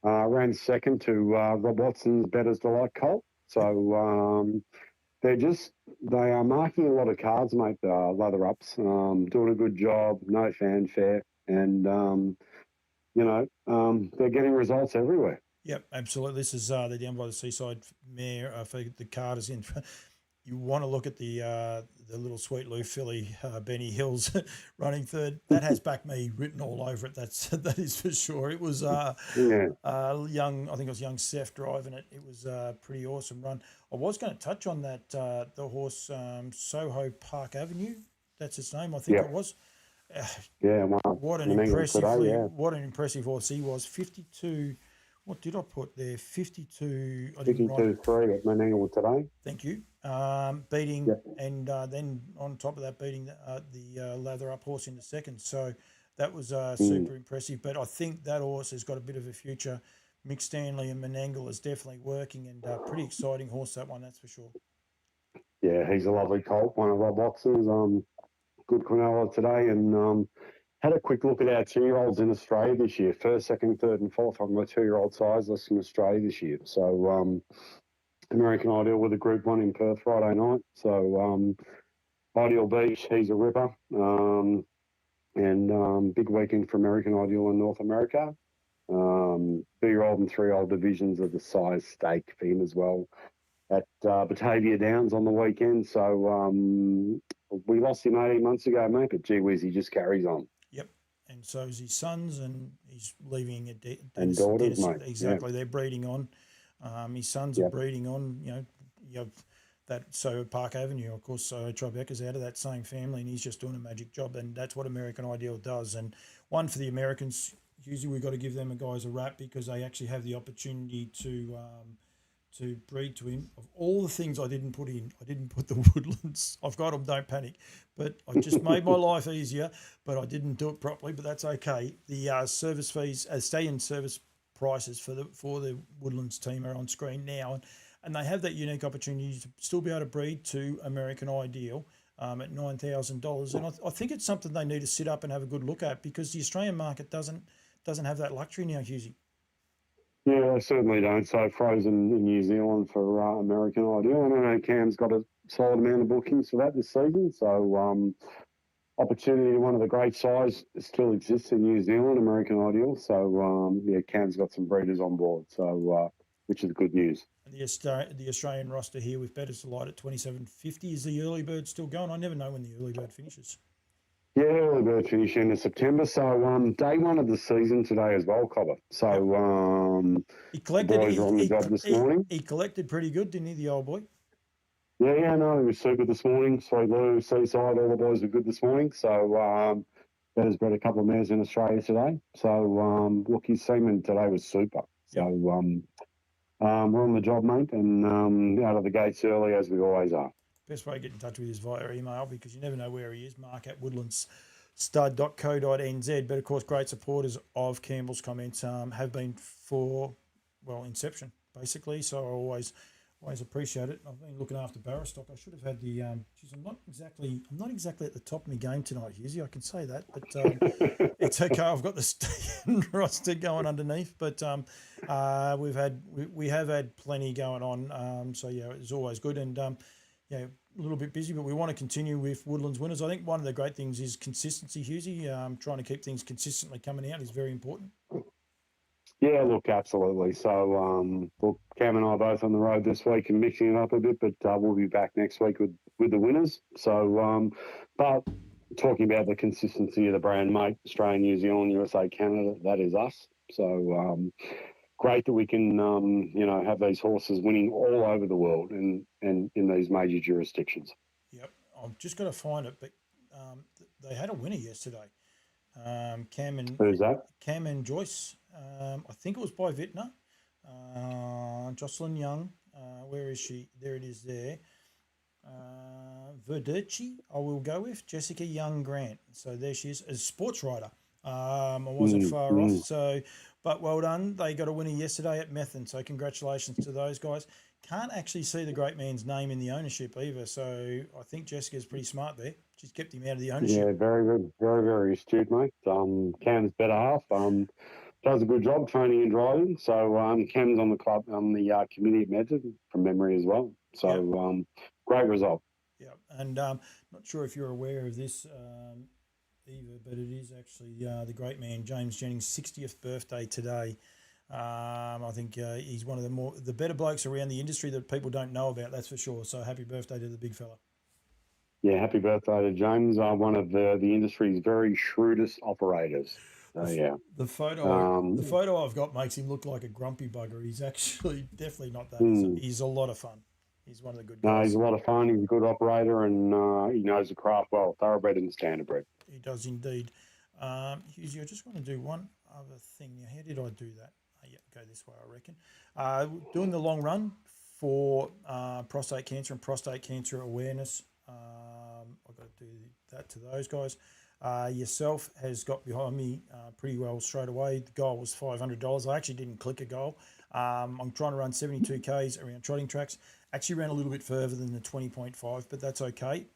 Ran second to Rob Watson's Better's Delight Colt. So they are marking a lot of cards, mate. Lather Ups, doing a good job, no fanfare, and they're getting results everywhere. Yep, absolutely. This is they're down by the Seaside mare for the Carters in. You want to look at the little Sweet Lou filly, Benny Hills, running third. That has back me written all over it. That is for sure. It was young. I think it was young Seth driving it. It was a pretty awesome run. I was going to touch on that the horse Soho Park Avenue. That's its name. I think it was. What an impressive horse he was. 52. What did I put there? 52. 52-3 at Menangle today. Thank you. Beating and then on top of that, beating the Lather Up horse in the second. So that was super impressive. But I think that horse has got a bit of a future. Mick Stanley and Menangle is definitely working, and pretty exciting horse, that one, that's for sure. Yeah, he's a lovely colt. One of Rob Watson's. Good Quinella today, and had a quick look at our 2-year-olds in Australia this year. First, second, third, and fourth on the 2-year-old size list in Australia this year. So American Ideal with a Group 1 in Perth Friday night. So Ideal Beach, he's a ripper. And big weekend for American Ideal in North America. 2-year-old and 3-year-old divisions of the size stake for him as well at Batavia Downs on the weekend. So we lost him 18 months ago, mate, but gee whiz, he just carries on. Yep. And so is his sons, and he's leaving a And daughters, mate. Exactly. Yeah. They're breeding on. His sons are breeding on, you have that. So Park Avenue, of course, so Tribeca's out of that same family, and he's just doing a magic job. And that's what American Ideal does. And one for the Americans, usually we've got to give them guys a rap because they actually have the opportunity to breed to him. Of all the things I didn't put in, I didn't put the Woodlands. I've got them, don't panic. But I just made my life easier, but I didn't do it properly, but that's okay. The service fees, stay-in service prices for the Woodlands team are on screen now. And they have that unique opportunity to still be able to breed to American Ideal at $9,000. And I think it's something they need to sit up and have a good look at because the Australian market doesn't have that luxury now, Hughesy. Yeah, I certainly don't. So frozen in New Zealand for American Ideal. And I know Cam's got a solid amount of bookings for that this season. So opportunity, one of the great size still exists in New Zealand, American Ideal. So Cam's got some breeders on board. So which is good news. And the Australian roster here with Betters Delight at $27.50. Is the early bird still going? I never know when the early bird finishes. Yeah, early bird finish end of September. So day one of the season today as well, Cobber. So he collected. The boys were on the job this morning. He collected pretty good, didn't he, the old boy? Yeah, no, he was super this morning. Sweet Lou, Seaside, all the boys were good this morning. So Better's bred a couple of mares in Australia today. So look, his semen today was super. So we're on the job, mate, and out of the gates early as we always are. Best way to get in touch with us via email because you never know where he is. mark@woodlandsstud.co.nz. But of course, great supporters of Campbell's Comments have been for inception basically. So I always appreciate it. I've been looking after Barristock. I should have had the. I'm not exactly at the top of my game tonight, Hughesy. I can say that, but it's okay. I've got the stand roster going underneath, but we have had plenty going on. So yeah, it's always good and. A little bit busy, but we want to continue with Woodlands winners. I think one of the great things is consistency, Hughesy. Trying to keep things consistently coming out is very important. Yeah, look, absolutely. So, look, Cam and I are both on the road this week and mixing it up a bit, but we'll be back next week with the winners. So, but talking about the consistency of the brand, mate, Australia, New Zealand, USA, Canada, that is us. So, great that we can, have these horses winning all over the world and in these major jurisdictions. Yep, I've just got to find it, but they had a winner yesterday. Who's that? Cam and Joyce. I think it was by Vintner. Jocelyn Young. Where is she? There it is there. Verducci, I will go with. Jessica Young Grant. So there she is as sports writer. I wasn't far off. So, but well done. They got a winner yesterday at Methven. So congratulations to those guys. Can't actually see the great man's name in the ownership either. So I think Jessica's pretty smart there. She's kept him out of the ownership. Yeah, very good. Very, very astute, mate. Cam's better half. Does a good job training and driving. So Cam's on the club, on the committee at Medford from memory as well. So great result. Yeah, and not sure if you're aware of this either, but it is actually the great man James Jennings' 60th birthday today. I think he's one of the better blokes around the industry that people don't know about. That's for sure. So happy birthday to the big fella. Yeah, happy birthday to James. One of the industry's very shrewdest operators. The photo I've got makes him look like a grumpy bugger. He's actually definitely not that. He's a lot of fun. He's one of the good guys. No, he's a lot of fun. He's a good operator, and he knows the craft well. Thoroughbred and standardbred. He does indeed. Hughes, I just want to do one other thing. Now, how did I do that? Go this way, I reckon. Doing the long run for prostate cancer and prostate cancer awareness. I've got to do that to those guys. Yourself has got behind me pretty well straight away. The goal was $500. I actually didn't click a goal. I'm trying to run 72 Ks around trotting tracks. Actually ran a little bit further than the 20.5, but that's okay.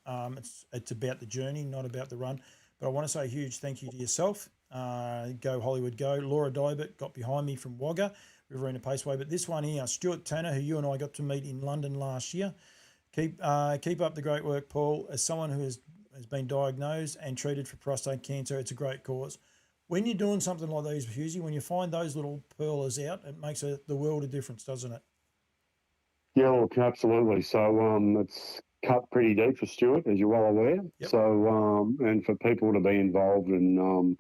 It's about the journey, not about the run. But I want to say a huge thank you to yourself. Go Hollywood Go. Laura Dybert got behind me from Wagga, Riverina Paceway. But this one here, Stuart Tanner, who you and I got to meet in London last year. Keep up the great work, Paul. As someone who has been diagnosed and treated for prostate cancer, it's a great cause. When you're doing something like these, Hughesy, when you find those little pearlers out, it makes the world a difference, doesn't it? Yeah, look, absolutely. So it's cut pretty deep for Stuart, as you're well aware. Yep. So, and for people to be involved and,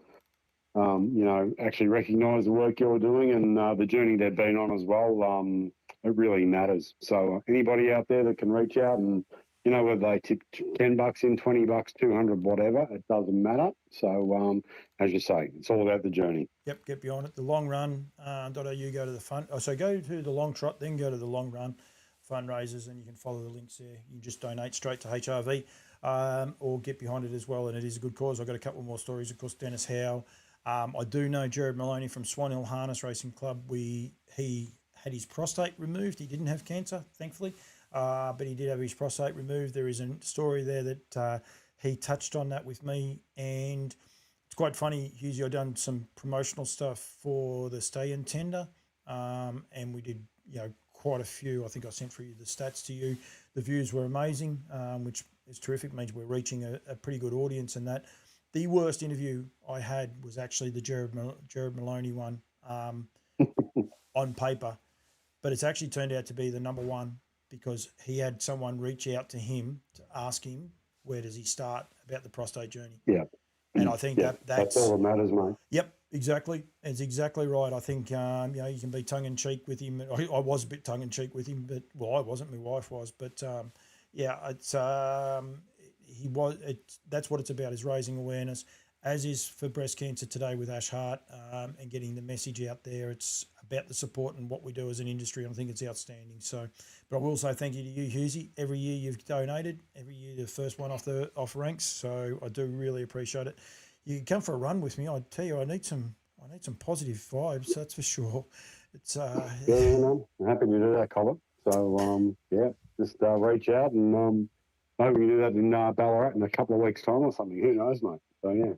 actually recognise the work you're doing and the journey they've been on as well, it really matters. So anybody out there that can reach out and, whether they tip $10 in, $20, 200, whatever, it doesn't matter. So, as you say, it's all about the journey. Yep, get behind it. The long run, .au, go to the fund. Oh, so go to the long trot, then go to the long run fundraisers, and you can follow the links there. You can just donate straight to HRV or get behind it as well. And it is a good cause. I've got a couple more stories. Of course, Dennis Howe. I do know Jared Maloney from Swan Hill Harness Racing Club. He had his prostate removed. He didn't have cancer, thankfully, but he did have his prostate removed. There is a story there that he touched on that with me, and it's quite funny, Hughes. I've done some promotional stuff for the stay-in tender, and we did, quite a few. I think I sent through the stats to you. The views were amazing, which is terrific. It means we're reaching a pretty good audience, and that. The worst interview I had was actually the Jared Maloney one on paper, but it's actually turned out to be the number one because he had someone reach out to him to ask him where does he start about the prostate journey. Yeah. And I think that's all that matters, mate. Yep, exactly. It's exactly right. I think, you can be tongue-in-cheek with him. I was a bit tongue-in-cheek with him, but, well, I wasn't, my wife was. But, it's... that's what it's about, is raising awareness, as is for breast cancer today with Ash Hart, and getting the message out there. It's about the support and what we do as an industry. I think it's outstanding. So, but I will say thank you to you, Hughesy. Every year you've donated. Every year the first one off ranks. So I do really appreciate it. You can come for a run with me. I tell you, I need some positive vibes. That's for sure. It's man. I'm happy to do that, Colin. So just reach out and maybe we can do that in Ballarat in a couple of weeks' time or something. Who knows, mate? So, yeah.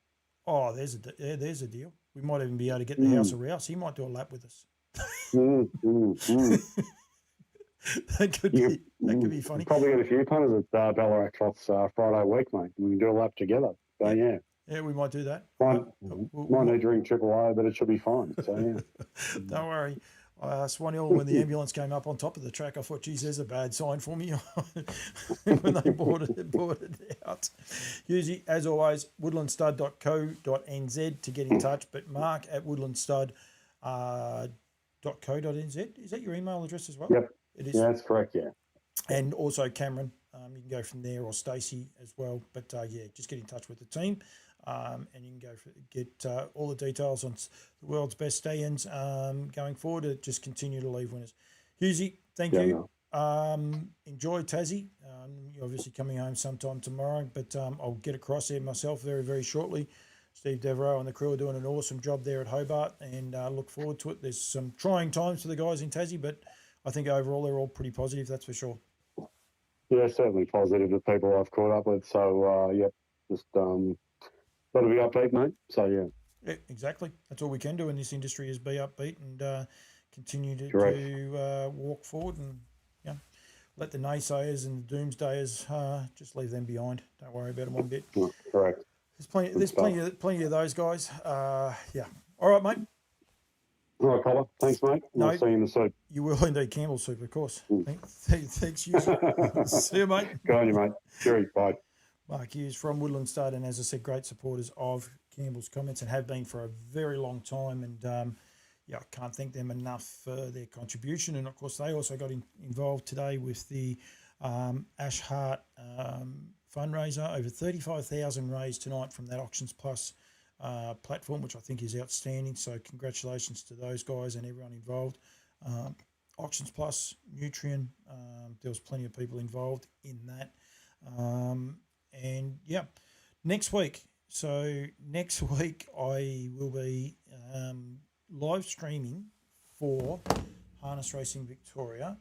Oh, there's a deal. We might even be able to get the House of Rouse. He might do a lap with us. That could be funny. Probably got a few punters at Ballarat Trots Friday week, mate. We can do a lap together. So, yeah. Yeah, we might do that. Might need to ring Triple A, but it should be fine. So, yeah. Don't worry. Swan Hill, when the ambulance came up on top of the track, I thought, geez, there's a bad sign for me when they bought it out. Usually, as always, woodlandstud.co.nz to get in touch, but mark at woodlandstud.co.nz. Is that your email address as well? Yep. It is. Yeah, that's correct, yeah. And also Cameron, you can go from there, or Stacey as well. But, just get in touch with the team. And you can get all the details on the world's best stay-ins going forward. To just continue to leave winners. Hughesy, thank you. No. Enjoy Tassie. You're obviously coming home sometime tomorrow, but I'll get across there myself very, very shortly. Steve Devereaux and the crew are doing an awesome job there at Hobart, and look forward to it. There's some trying times for the guys in Tassie, but I think overall they're all pretty positive, that's for sure. Yeah, certainly positive, the people I've caught up with. So, just... got to be upbeat, mate. So, yeah, exactly. That's all we can do in this industry, is be upbeat and continue to walk forward, and let the naysayers and the doomsdayers just leave them behind. Don't worry about them one bit. Correct. There's plenty of those guys. All right, mate. All right, Colin. Thanks, mate. I'll see you in the soup. You will indeed. Campbell soup, of course. Thanks, you. See you, mate. Go on, you, mate. Cheers. Bye. Mark Hughes from Woodlands Stud, and as I said, great supporters of Campbell's Comments and have been for a very long time. And I can't thank them enough for their contribution. And of course, they also got involved today with the Ash Hart fundraiser. Over 35,000 raised tonight from that Auctions Plus platform, which I think is outstanding. So congratulations to those guys and everyone involved. Auctions Plus, Nutrien, there was plenty of people involved in that. Next week. So next week I will be live streaming for Harness Racing Victoria.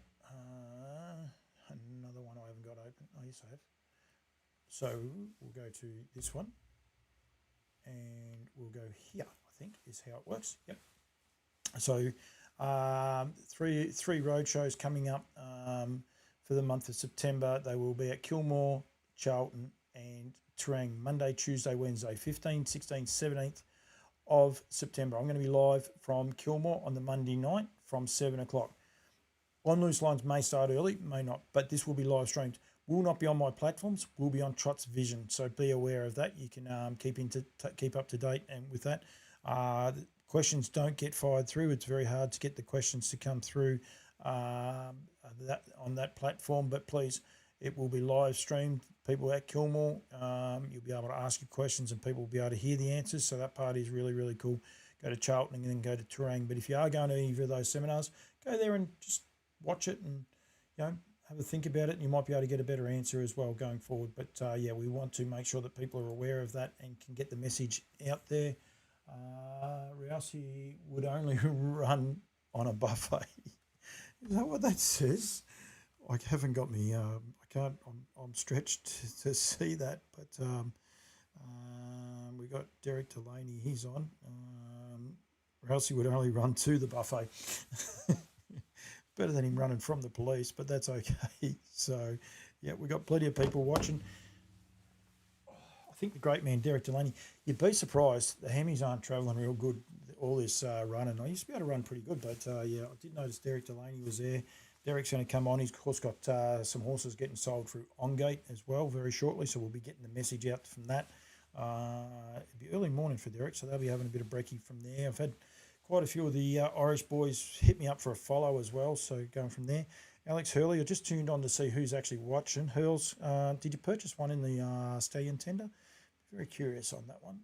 Another one I haven't got open. Oh, yes, I have. So we'll go to this one, and we'll go here, I think is how it works. Yep. So three road shows coming up for the month of September. They will be at Kilmore, Charlton and Terang, Monday, Tuesday, Wednesday, 15th, 16th, 17th of September. I'm going to be live from Kilmore on the Monday night from 7 o'clock. On Loose Lines may start early, may not, but this will be live streamed. will not be on my platforms, will be on Trot's Vision. So be aware of that. You can keep up to date and with that. The questions don't get fired through. It's very hard to get the questions to come through that on that platform, but please, it will be live streamed. People at Kilmore, you'll be able to ask your questions and people will be able to hear the answers. So that part is really, really cool. Go to Charlton and then go to Terang. But if you are going to either of those seminars, go there and just watch it and, you know, have a think about it. And you might be able to get a better answer as well going forward. But yeah, we want to make sure that people are aware of that and can get the message out there. Rousey would only run on a buffet. Is that what that says? I haven't got me. I can't. I'm stretched to see that. But we got Derek Delaney. He's on. Rousey would only run to the buffet. Better than him running from the police, but that's okay. So, yeah, we got plenty of people watching. I think the great man Derek Delaney. You'd be surprised the hammies aren't travelling real good. All this running. I used to be able to run pretty good, but yeah, I did notice Derek Delaney was there. Derek's going to come on. He's, of course, got some horses getting sold through OnGate as well very shortly, so we'll be getting the message out from that. It'll be early morning for Derek, so they'll be having a bit of brekkie from there. I've had quite a few of the Irish boys hit me up for a follow as well, so going from there. Alex Hurley, I just tuned on to see who's actually watching. Hurls, did you purchase one in the Stallion tender? Very curious on that one.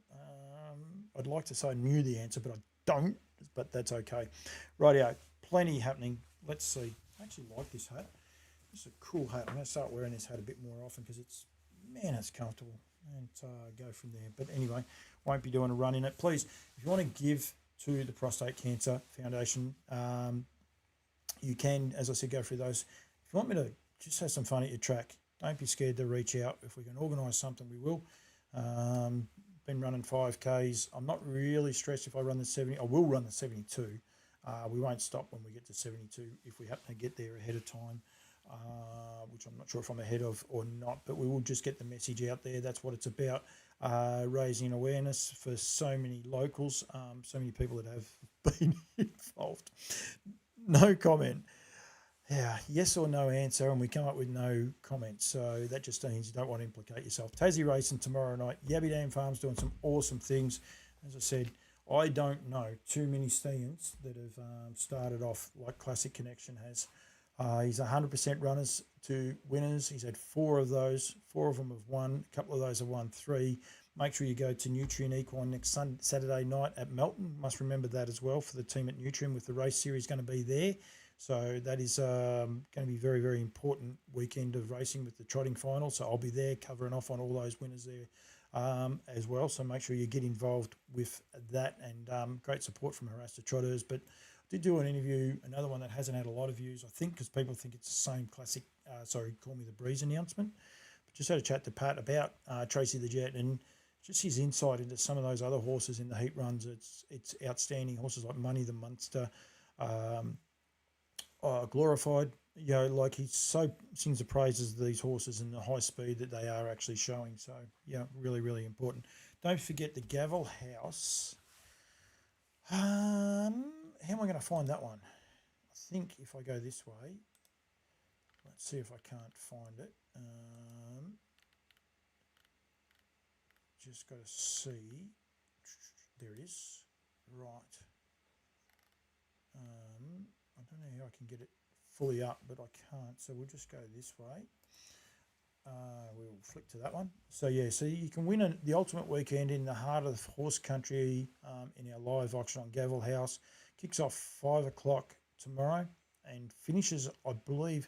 I'd like to say I knew the answer, but I don't, but that's okay. Rightio, plenty happening. Let's see. I actually like this hat. It's a cool hat. I'm going to start wearing this hat a bit more often because it's, man, it's comfortable. And go from there. But anyway, won't be doing a run in it. Please, if you want to give to the Prostate Cancer Foundation, you can, as I said, go through those. If you want me to just have some fun at your track, don't be scared to reach out. If we can organise something, we will. Been running 5Ks. I'm not really stressed if I run the 70. I will run the 72. We won't stop when we get to 72 if we happen to get there ahead of time, which I'm not sure if I'm ahead of or not, but we will just get the message out there. That's what it's about, raising awareness for so many locals, so many people that have been involved. No comment. Yeah, yes or no answer, and we come up with no comments. So that just means you don't want to implicate yourself. Tassie racing tomorrow night. Yabby Dam Farm's doing some awesome things. As I said, I don't know too many stallions that have started off like Classic Connection has. He's 100% runners to winners. He's had 4 of those. 4 of them have won. A couple of those have won 3. Make sure you go to Nutrien Equine next Saturday night at Melton. Must remember that as well for the team at Nutrien with the race series going to be there. So that is going to be very, very important weekend of racing with the trotting final. So I'll be there covering off on all those winners there as well. So make sure you get involved with that, and great support from Harassed Trotters. But I did do an interview, another one that hasn't had a lot of views, I think, because people think it's the same classic, Call Me the Breeze announcement. But just had a chat to Pat about Tracy the Jet and just his insight into some of those other horses in the heat runs. It's outstanding. Horses like Money the Munster, Glorified, you know, like he so sings the praises of these horses and the high speed that they are actually showing. So yeah, really, really important. Don't forget the Gavel House. How am I going to find that one? I think if I go this way, let's see if I can't find it. Just got to see. There it is. Right. I don't know how I can get it fully up, but I can't. So we'll just go this way. We'll flick to that one. So yeah, so you can win the ultimate weekend in the heart of the horse country in our live auction on Gavel House. Kicks off 5 o'clock tomorrow and finishes, I believe,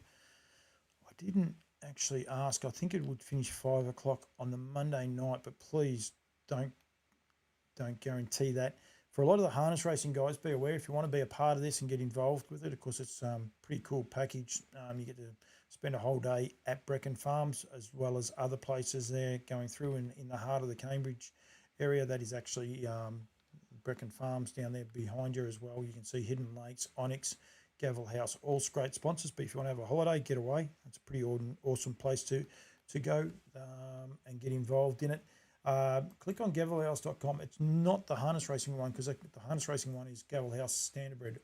I didn't actually ask. I think it would finish 5 o'clock on the Monday night, but please don't guarantee that. For a lot of the harness racing guys, be aware if you want to be a part of this and get involved with it. Of course, it's a pretty cool package. You get to spend a whole day at Brecon Farms as well as other places there going through in the heart of the Cambridge area. That is actually Brecon Farms down there behind you as well. You can see Hidden Lakes, Onyx, Gavel House, all great sponsors. But if you want to have a holiday, get away. It's a pretty awesome place to go and get involved in it. Click on gavelhouse.com. It's not the harness racing one because the harness racing one is Gavel House Standardbred.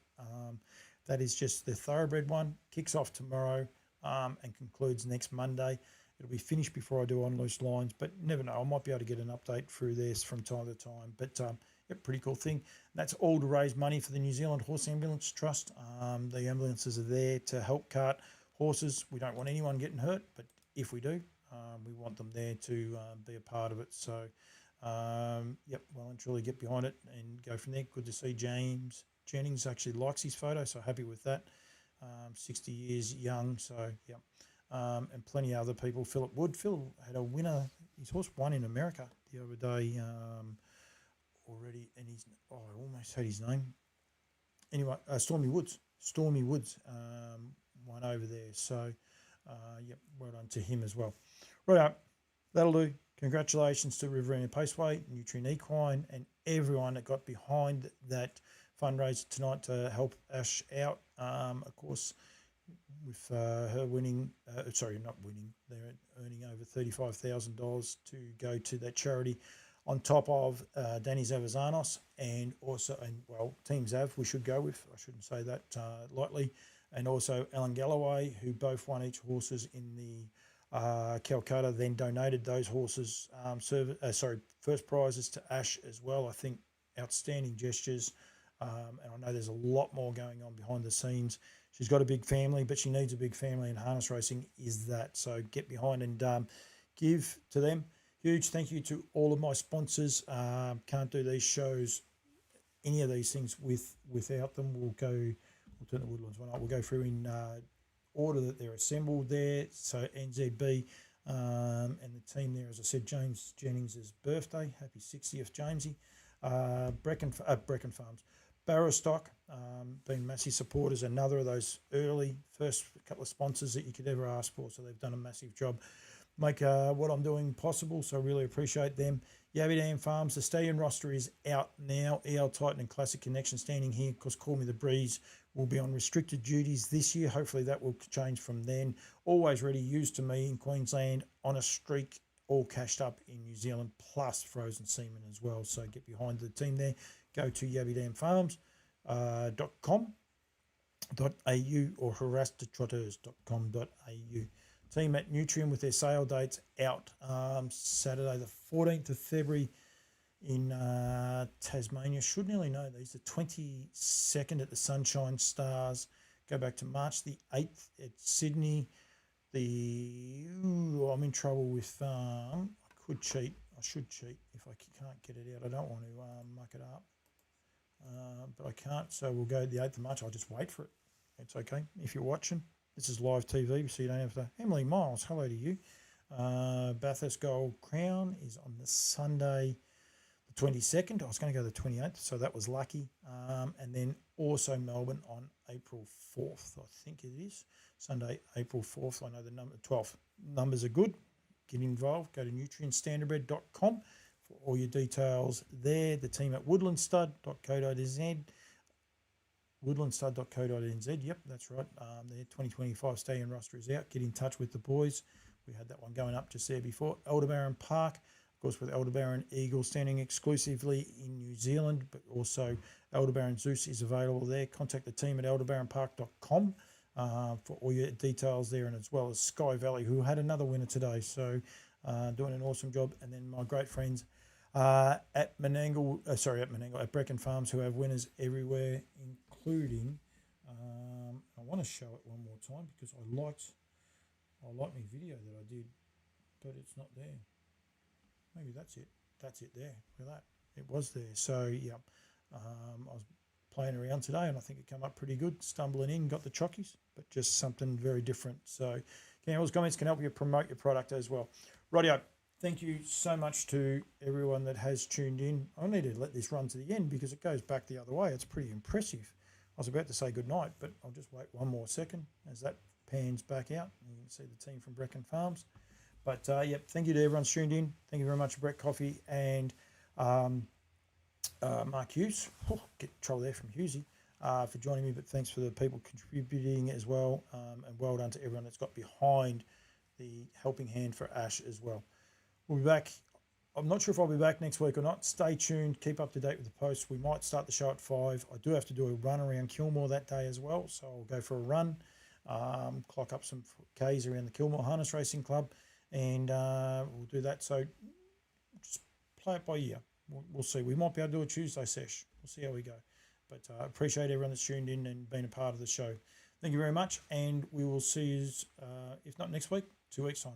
That is just the thoroughbred one. Kicks off tomorrow. and concludes next Monday. It'll be finished before I do On Loose Lines, but never know. I might be able to get an update through this from time to time. But yeah, pretty cool thing. That's all to raise money for the New Zealand Horse Ambulance Trust. The ambulances are there to help cart horses. We don't want anyone getting hurt, but if we do, we want them there to be a part of it. So, yep, well and truly get behind it and go from there. Good to see James Jennings actually likes his photo, so happy with that. 60 years young, so yeah. And plenty of other people. Philip Wood. Phil had a winner. His horse won in America the other day already, and I almost had his name. Anyway, Stormy Woods won over there. So, yep, well done to him as well. Right up, that'll do. Congratulations to Riverina Paceway, Nutrien Equine, and everyone that got behind that fundraiser tonight to help Ash out. Of course, with her winning, not winning, they're earning over $35,000 to go to that charity, on top of Danny Zavazanos and also, Team Zav we should go with, I shouldn't say that lightly, and also Alan Galloway, who both won each horses in the Calcutta, then donated those horses, first prizes to Ash as well. I think outstanding gestures, and I know there's a lot more going on behind the scenes. She's got a big family, but she needs a big family, and harness racing is that. So get behind and give to them. Huge thank you to all of my sponsors. Can't do these shows, any of these things without them. We'll turn the Woodlands one up. We'll go through in order that they're assembled there. So NZB and the team there, as I said, James Jennings' birthday. Happy 60th, Jamesy. Brecon Farms. Barrowstock, been massive supporters, another of those early first couple of sponsors that you could ever ask for. So they've done a massive job, make what I'm doing possible. So I really appreciate them. Yabby Dam Farms, the stallion roster is out now. EL Titan and Classic Connection standing here because Call Me the Breeze will be on restricted duties this year. Hopefully that will change from then. Always ready, used to me in Queensland, on a streak, all cashed up in New Zealand, plus frozen semen as well. So get behind the team there. Go to yabbydamfarms.com.au or harassedtrotters.com.au. Team at Nutrien with their sale dates out. Saturday the 14th of February in Tasmania. Should nearly know these. The 22nd at the Sunshine Stars. Go back to March the 8th at Sydney. I'm in trouble with I could cheat. I should cheat if I can't get it out. I don't want to muck it up. But I can't, so we'll go the 8th of March. I'll just wait for it. It's okay. If you're watching, this is live TV, so you don't have to. Emily Miles, hello to you. Bathurst Gold Crown is on the Sunday, the 22nd. I was going to go the 28th, so that was lucky. And then also Melbourne on April 4th, I think it is. Sunday, April 4th. I know the number 12th. Numbers are good. Get involved. Go to nutrientstandardbred.com for all your details there. The team at woodlandstud.co.nz. Woodlandstud.co.nz. Yep, that's right. Their 2025 stallion roster is out. Get in touch with the boys. We had that one going up just there before. Aldebaran Park, of course, with Aldebaran Eagle standing exclusively in New Zealand, but also Aldebaran Zeus is available there. Contact the team at aldebaranpark.com for all your details there, and as well as Sky Valley, who had another winner today. So doing an awesome job. And then my great friends at Brecon Farms, who have winners everywhere, including, I want to show it one more time because I liked my video that I did, but it's not there. Maybe that's it. That's it there. Look at that. It was there. So, yeah, I was playing around today and I think it came up pretty good. Stumbling in, got the chockies, but just something very different. So, Campbell's comments can help you promote your product as well. Rightio. Thank you so much to everyone that has tuned in. I need to let this run to the end because it goes back the other way. It's pretty impressive. I was about to say goodnight, but I'll just wait one more second as that pans back out. You can see the team from Brecon Farms. But, yep, thank you to everyone tuned in. Thank you very much, Brett Coffey and Mark Hughes. Get trouble there from Hughesy for joining me, but thanks for the people contributing as well. And well done to everyone that's got behind the helping hand for Ash as well. We'll be back. I'm not sure if I'll be back next week or not. Stay tuned. Keep up to date with the posts. We might start the show at 5. I do have to do a run around Kilmore that day as well, so I'll go for a run. clock up some Ks around the Kilmore Harness Racing Club, and we'll do that. So just play it by ear. We'll see. We might be able to do a Tuesday sesh. We'll see how we go. But I appreciate everyone that's tuned in and been a part of the show. Thank you very much, and we will see you, if not next week, 2 weeks' time.